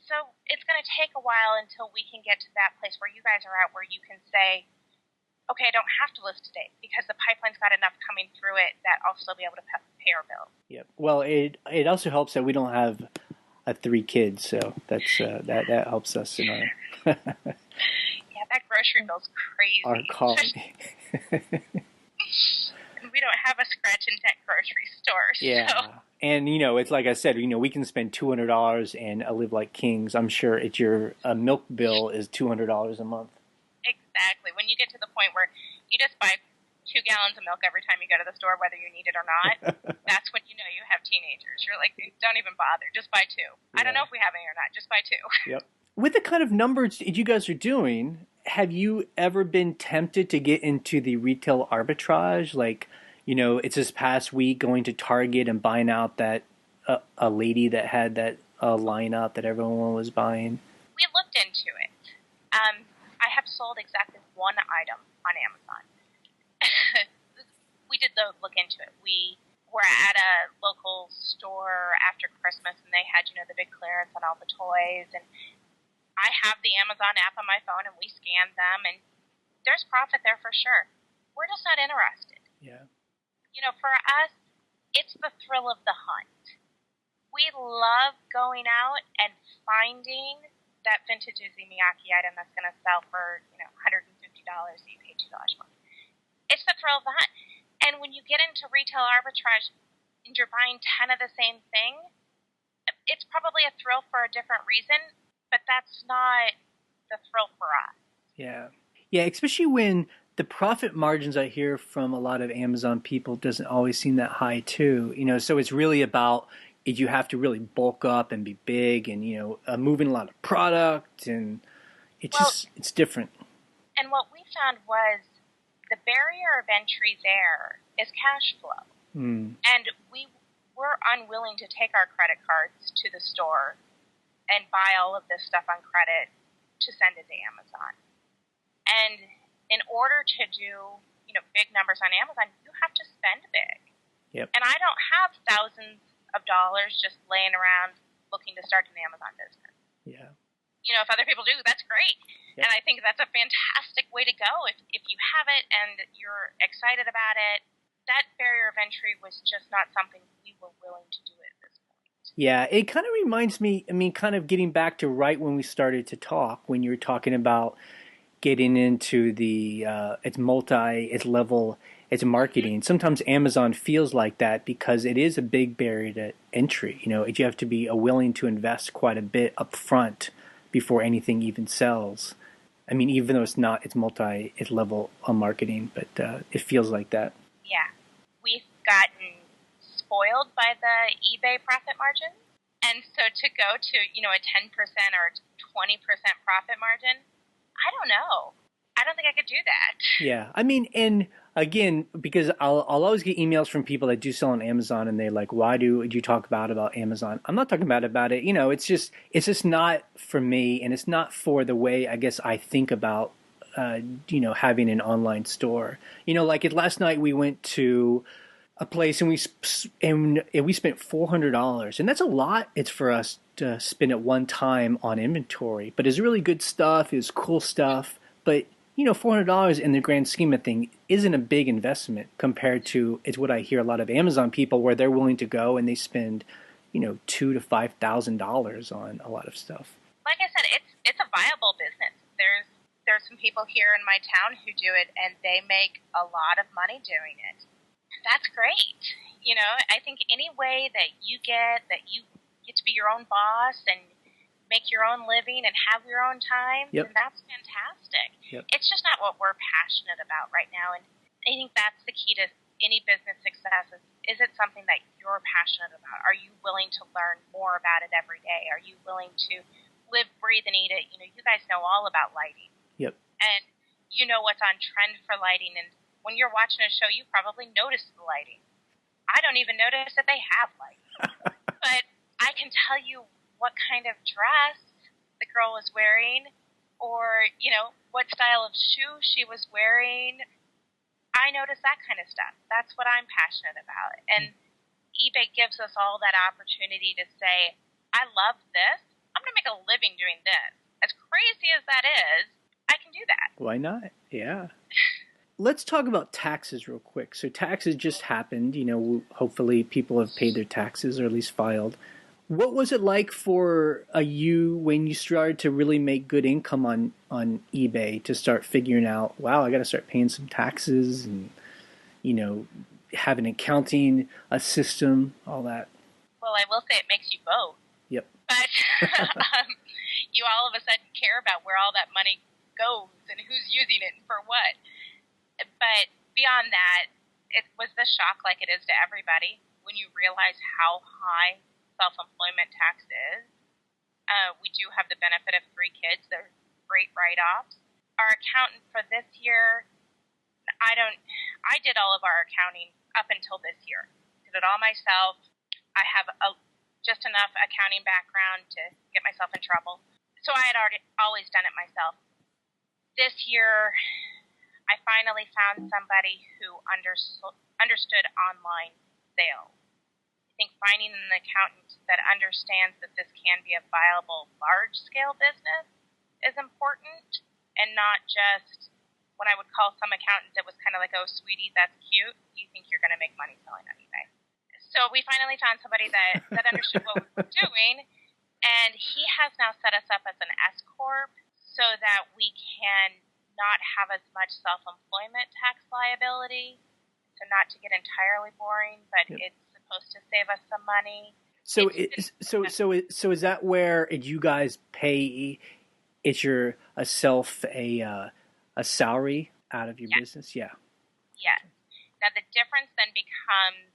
So it's going to take a while until we can get to that place where you guys are at, where you can say, okay, I don't have to list today because the pipeline's got enough coming through it that I'll still be able to pay our bills. Yep. Well, it also helps that we don't have 3 kids, so that's that helps us in our Yeah, that grocery bill's crazy. our calling. We don't have a scratch and dent grocery store. Yeah. So. And, it's like I said, we can spend $200 and live like kings. I'm sure your milk bill is $200 a month. Exactly. When you get to the point where you just buy 2 gallons of milk every time you go to the store, whether you need it or not, that's when you know you have teenagers. You're like, don't even bother. Just buy 2. Yeah. I don't know if we have any or not. Just buy 2. Yep. With the kind of numbers you guys are doing, have you ever been tempted to get into the retail arbitrage? Like, it's this past week going to Target and buying out that a lady that had that lineup that everyone was buying. We looked into it. I have sold exactly one item on Amazon. We did look into it. We were at a local store after Christmas, and they had, the big clearance on all the toys. And I have the Amazon app on my phone, and we scanned them, and there's profit there for sure. We're just not interested. Yeah. For us, it's the thrill of the hunt. We love going out and finding that vintage Uzumaki item that's going to sell for, $150, so you pay $2 more. It's the thrill of the hunt. And when you get into retail arbitrage and you're buying 10 of the same thing, it's probably a thrill for a different reason, but that's not the thrill for us. Yeah. Yeah, especially when the profit margins I hear from a lot of Amazon people doesn't always seem that high too. So it's really about you have to really bulk up and be big and, moving a lot of product, and it's different. And what we found was the barrier of entry there is cash flow. And we were unwilling to take our credit cards to the store and buy all of this stuff on credit to send it to Amazon. And in order to do, big numbers on Amazon, you have to spend big. Yep. And I don't have thousands of dollars just laying around looking to start an Amazon business. Yeah. If other people do, that's great. Yep. And I think that's a fantastic way to go. If you have it and you're excited about it, that barrier of entry was just not something we were willing to do at this point. Yeah, it kind of reminds me, kind of getting back to right when we started to talk, when you were talking about getting into the it's level, it's marketing. Sometimes Amazon feels like that because it is a big barrier to entry. You have to be willing to invest quite a bit up front before anything even sells. Even though it's level on marketing, but it feels like that. Yeah, we've gotten spoiled by the eBay profit margin, and so to go to a 10% or 20% profit margin, I don't know. I don't think I could do that. Yeah. And again, because I'll always get emails from people that do sell on Amazon, and they're like, why do you talk about Amazon? I'm not talking about it. It's just not for me, and it's not for the way I guess I think about, having an online store. Like last night we went to a place and we spent $400, and that's a lot. It's for us to spend at one time on inventory, but it's really good stuff. It's cool stuff, but $400 in the grand scheme of things isn't a big investment compared to it's what I hear a lot of Amazon people where they're willing to go and they spend $2,000 to $5,000 on a lot of stuff. Like I said, it's a viable business. There's some people here in my town who do it, and they make a lot of money doing it. That's great. I think any way that you get to be your own boss and make your own living and have your own time, yep. then that's fantastic. Yep. It's just not what we're passionate about right now, and I think that's the key to any business success is it something that you're passionate about? Are you willing to learn more about it every day? Are you willing to live, breathe, and eat it? You guys know all about lighting. Yep. And you know what's on trend for lighting, and when you're watching a show, you probably notice the lighting. I don't even notice that they have lighting. But I can tell you what kind of dress the girl was wearing, or, what style of shoe she was wearing. I notice that kind of stuff. That's what I'm passionate about. And eBay gives us all that opportunity to say, I love this. I'm going to make a living doing this. As crazy as that is, I can do that. Why not? Yeah. let's talk about taxes real quick. So taxes just happened. Hopefully people have paid their taxes or at least filed. What was it like for you when you started to really make good income on eBay to start figuring out, wow, I got to start paying some taxes and you know have an accounting a system, all that. Well, I will say it makes you both. Yep. But you all of a sudden care about where all that money goes and who's using it and for what. But beyond that, it was the shock like it is to everybody when you realize how high self-employment tax is. We do have the benefit of 3 kids. They're great write-offs. Our accountant for this year, I did all of our accounting up until this year. Did it all myself. I have just enough accounting background to get myself in trouble. So I had always done it myself. This year, I finally found somebody who understood online sales. I think finding an accountant that understands that this can be a viable large-scale business is important, and not just what I would call some accountants, it was kind of like, oh, sweetie, that's cute. You think you're going to make money selling on eBay. So we finally found somebody that understood what we were doing, and he has now set us up as an S-Corp so that we can not have as much self-employment tax liability. So not to get entirely boring, but yep. It's supposed to save us some money. So is that where you guys pay? It's a salary out of your business? Yeah. Yes. Now the difference then becomes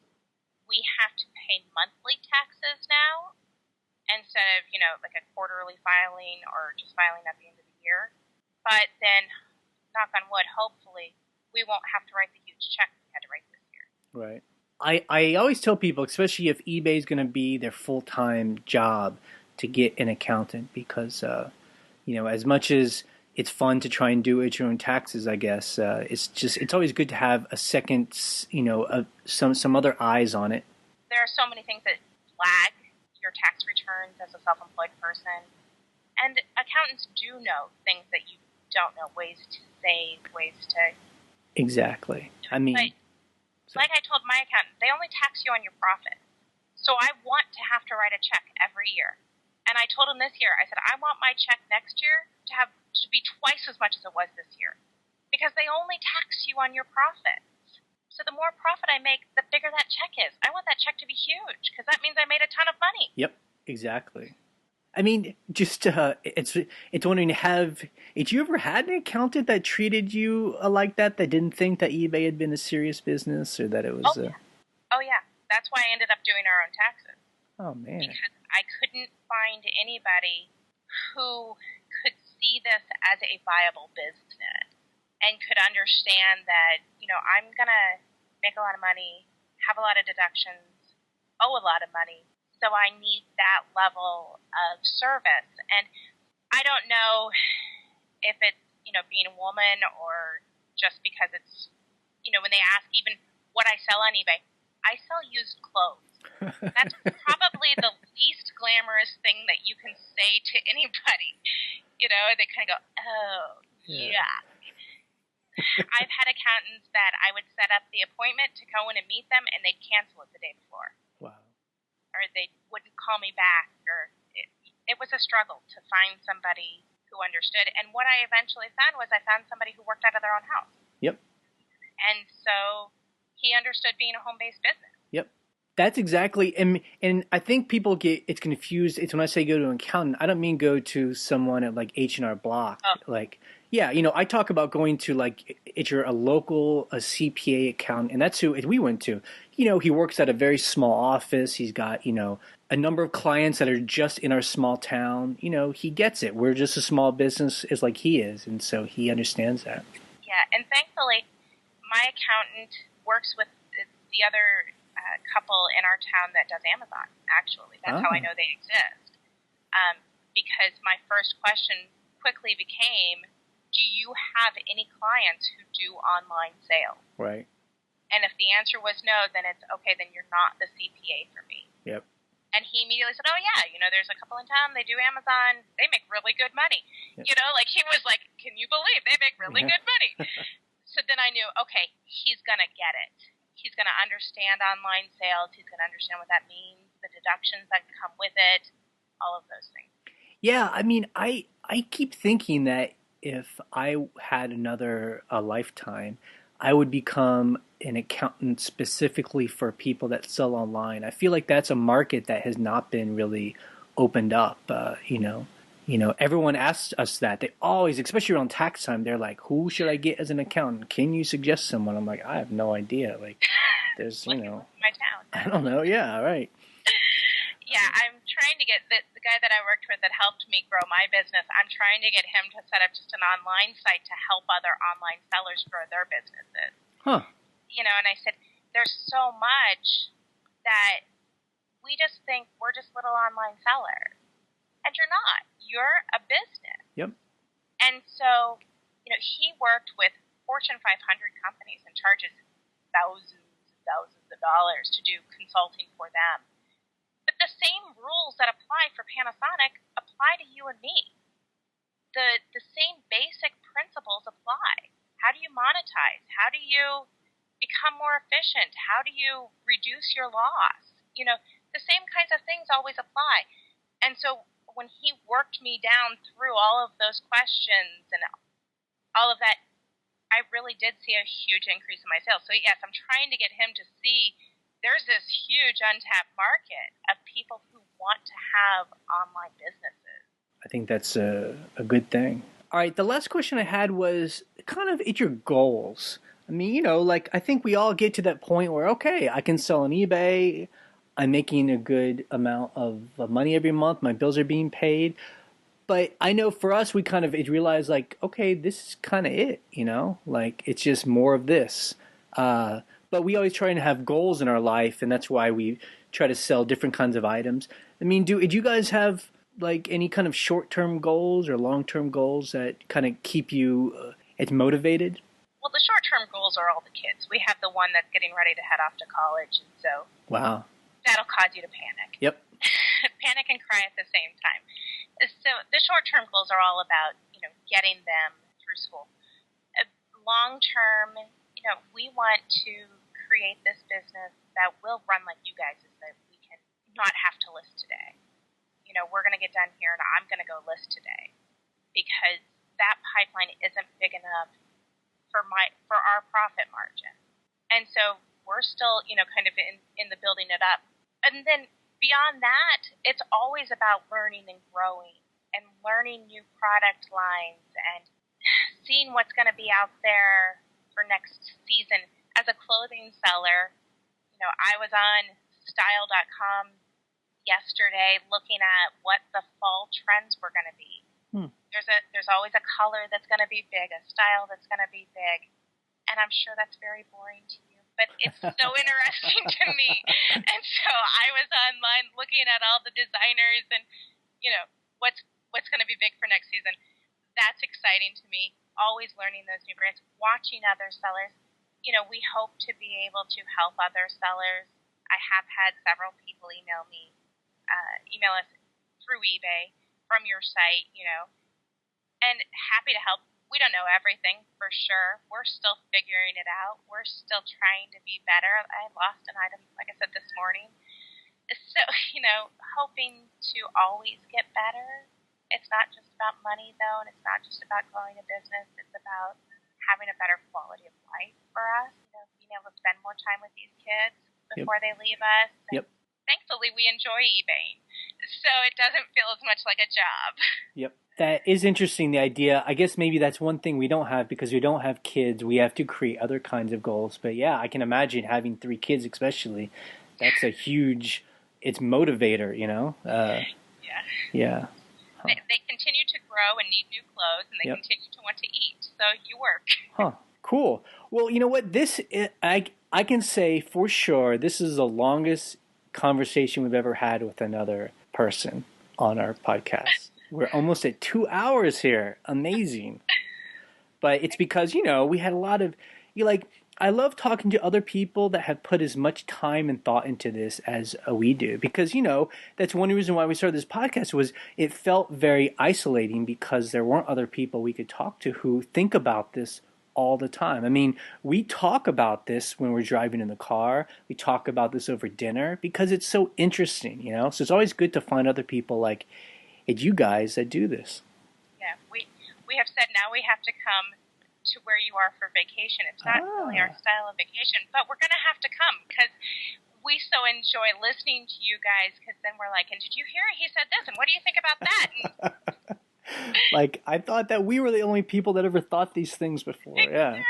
we have to pay monthly taxes now instead of, like a quarterly filing or just filing at the end of the year. But then, knock on wood, hopefully we won't have to write the huge check we had to write this year. Right. I always tell people, especially if eBay is going to be their full-time job, to get an accountant because, as much as it's fun to try and do it your own taxes, I guess, it's always good to have a second, some other eyes on it. There are so many things that flag your tax returns as a self-employed person. And accountants do know things that you don't know, ways to save, ways to... Exactly. I mean... Like I told my accountant, they only tax you on your profit. So I want to have to write a check every year. And I told him this year, I said, I want my check next year to be twice as much as it was this year. Because they only tax you on your profits. So the more profit I make, the bigger that check is. I want that check to be huge, because that means I made a ton of money. Yep, exactly. I mean, just it's wondering, had you ever had an accountant that treated you like that didn't think that eBay had been a serious business or that it was? Oh yeah, that's why I ended up doing our own taxes. Oh man! Because I couldn't find anybody who could see this as a viable business and could understand that I'm gonna make a lot of money, have a lot of deductions, owe a lot of money. So I need that level of service. And I don't know if it's, being a woman or just because it's, when they ask even what I sell on eBay, I sell used clothes. That's probably the least glamorous thing that you can say to anybody. They kind of go, oh, yeah. I've had accountants that I would set up the appointment to go in and meet them, and they'd cancel it the day before. Wow. Or they wouldn't call me back, or it was a struggle to find somebody who understood. And what I eventually found was I found somebody who worked out of their own house. Yep. And so he understood being a home-based business. Yep. That's exactly, and I think people get it's confused. It's when I say go to an accountant, I don't mean go to someone at like H&R Block. Oh. Like, yeah, I talk about going to if you're a CPA accountant, and that's who we went to. He works at a very small office. He's got, a number of clients that are just in our small town. He gets it. We're just a small business as like he is, and so he understands that. Yeah, and thankfully, my accountant works with the other couple in our town that does Amazon, actually. That's how I know they exist. Because my first question quickly became, do you have any clients who do online sales? Right. And if the answer was no, then it's, okay, then you're not the CPA for me. Yep. And he immediately said, oh, yeah, there's a couple in town, they do Amazon, they make really good money. Yep. He was like, can you believe they make really good money? So then I knew, okay, he's going to get it. He's going to understand online sales. He's going to understand what that means, the deductions that come with it, all of those things. Yeah, I mean, I keep thinking that if I had a lifetime, I would become an accountant specifically for people that sell online. I feel like that's a market that has not been really opened up. Everyone asks us that. They always, especially around tax time, they're like, "Who should I get as an accountant? Can you suggest someone?" I'm like, "I have no idea." Like, there's, Look at my town. I don't know. Yeah, right. Yeah, I'm trying to get the guy that I worked with that helped me grow my business. I'm trying to get him to set up just an online site to help other online sellers grow their businesses. Huh. And I said, there's so much that we just think we're just little online sellers. And you're not. You're a business. Yep. And so, he worked with Fortune 500 companies and charges thousands and thousands of dollars to do consulting for them. But the same rules that apply for Panasonic apply to you and me. The same basic principles apply. How do you monetize? How do you become more efficient? How do you reduce your loss? The same kinds of things always apply. And so when he worked me down through all of those questions and all of that, I really did see a huge increase in my sales. So yes, I'm trying to get him to see there's this huge untapped market of people who want to have online businesses. I think that's a good thing. All right, the last question I had was kind of at your goals. I mean, I think we all get to that point where, okay, I can sell on eBay. I'm making a good amount of money every month. My bills are being paid. But I know for us, we kind of realize like, okay, this is kind of it, like it's just more of this. But we always try and have goals in our life, and that's why we try to sell different kinds of items. I mean, do you guys have like any kind of short-term goals or long-term goals that kind of keep you motivated? Well, the short-term goals are all the kids. We have the one that's getting ready to head off to college, and so wow, that'll cause you to panic. Yep. Panic and cry at the same time. So the short-term goals are all about getting them through school. Long-term, we want to create this business that will run like you guys, is that we can not have to list today. We're going to get done here and I'm going to go list today because that pipeline isn't big enough for our profit margin. And so we're still, kind of in the building it up. And then beyond that, it's always about learning and growing and learning new product lines and seeing what's going to be out there for next season. As a clothing seller, I was on style.com yesterday looking at what the fall trends were going to be. There's always a color that's going to be big, a style that's going to be big, and I'm sure that's very boring to you, but it's so interesting to me. And so I was online looking at all the designers and what's going to be big for next season. That's exciting to me. Always learning those new brands, watching other sellers. We hope to be able to help other sellers. I have had several people email us through eBay from your site, and happy to help. We don't know everything for sure. We're still figuring it out. We're still trying to be better. I lost an item, like I said, this morning. So, hoping to always get better. It's not just about money, though, and it's not just about growing a business. It's about having a better quality of life for us, being able to spend more time with these kids before they leave us. And thankfully, we enjoy eBaying, so it doesn't feel as much like a job. Yep. That is interesting, the idea. I guess maybe that's one thing we don't have because we don't have kids. We have to create other kinds of goals. But yeah, I can imagine having 3 kids especially. That's a huge, it's motivator, Yeah. Huh. They continue to grow and need new clothes, and they continue to want to eat. So you work. Huh. Cool. Well, you know what? I can say for sure this is the longest conversation we've ever had with another person on our podcast. We're almost at 2 hours here. Amazing. But it's because, we had a lot of, I love talking to other people that have put as much time and thought into this as we do. Because, that's one reason why we started this podcast was it felt very isolating because there weren't other people we could talk to who think about this all the time. I mean, we talk about this when we're driving in the car. We talk about this over dinner because it's so interesting, you know? So it's always good to find other people like you guys that do this. Yeah, we have said now we have to come to where you are for vacation. It's not really our style of vacation, but we're going to have to come because we so enjoy listening to you guys because then we're like, and did you hear it? He said this, and what do you think about that? Like, I thought that we were the only people that ever thought these things before. Exactly, yeah.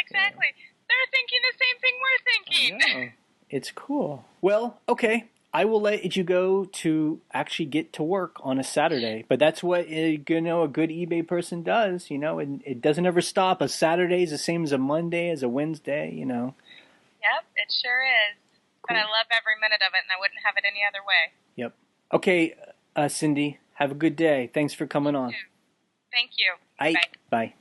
exactly. Yeah. They're thinking the same thing we're thinking. It's cool. Well, okay. I will let you go to actually get to work on a Saturday, but that's what a good eBay person does, and it doesn't ever stop. A Saturday is the same as a Monday, as a Wednesday, Yep, it sure is. Cool. But I love every minute of it, and I wouldn't have it any other way. Yep. Okay, Cyndi, have a good day. Thanks for coming on. Thank you. Bye. Bye.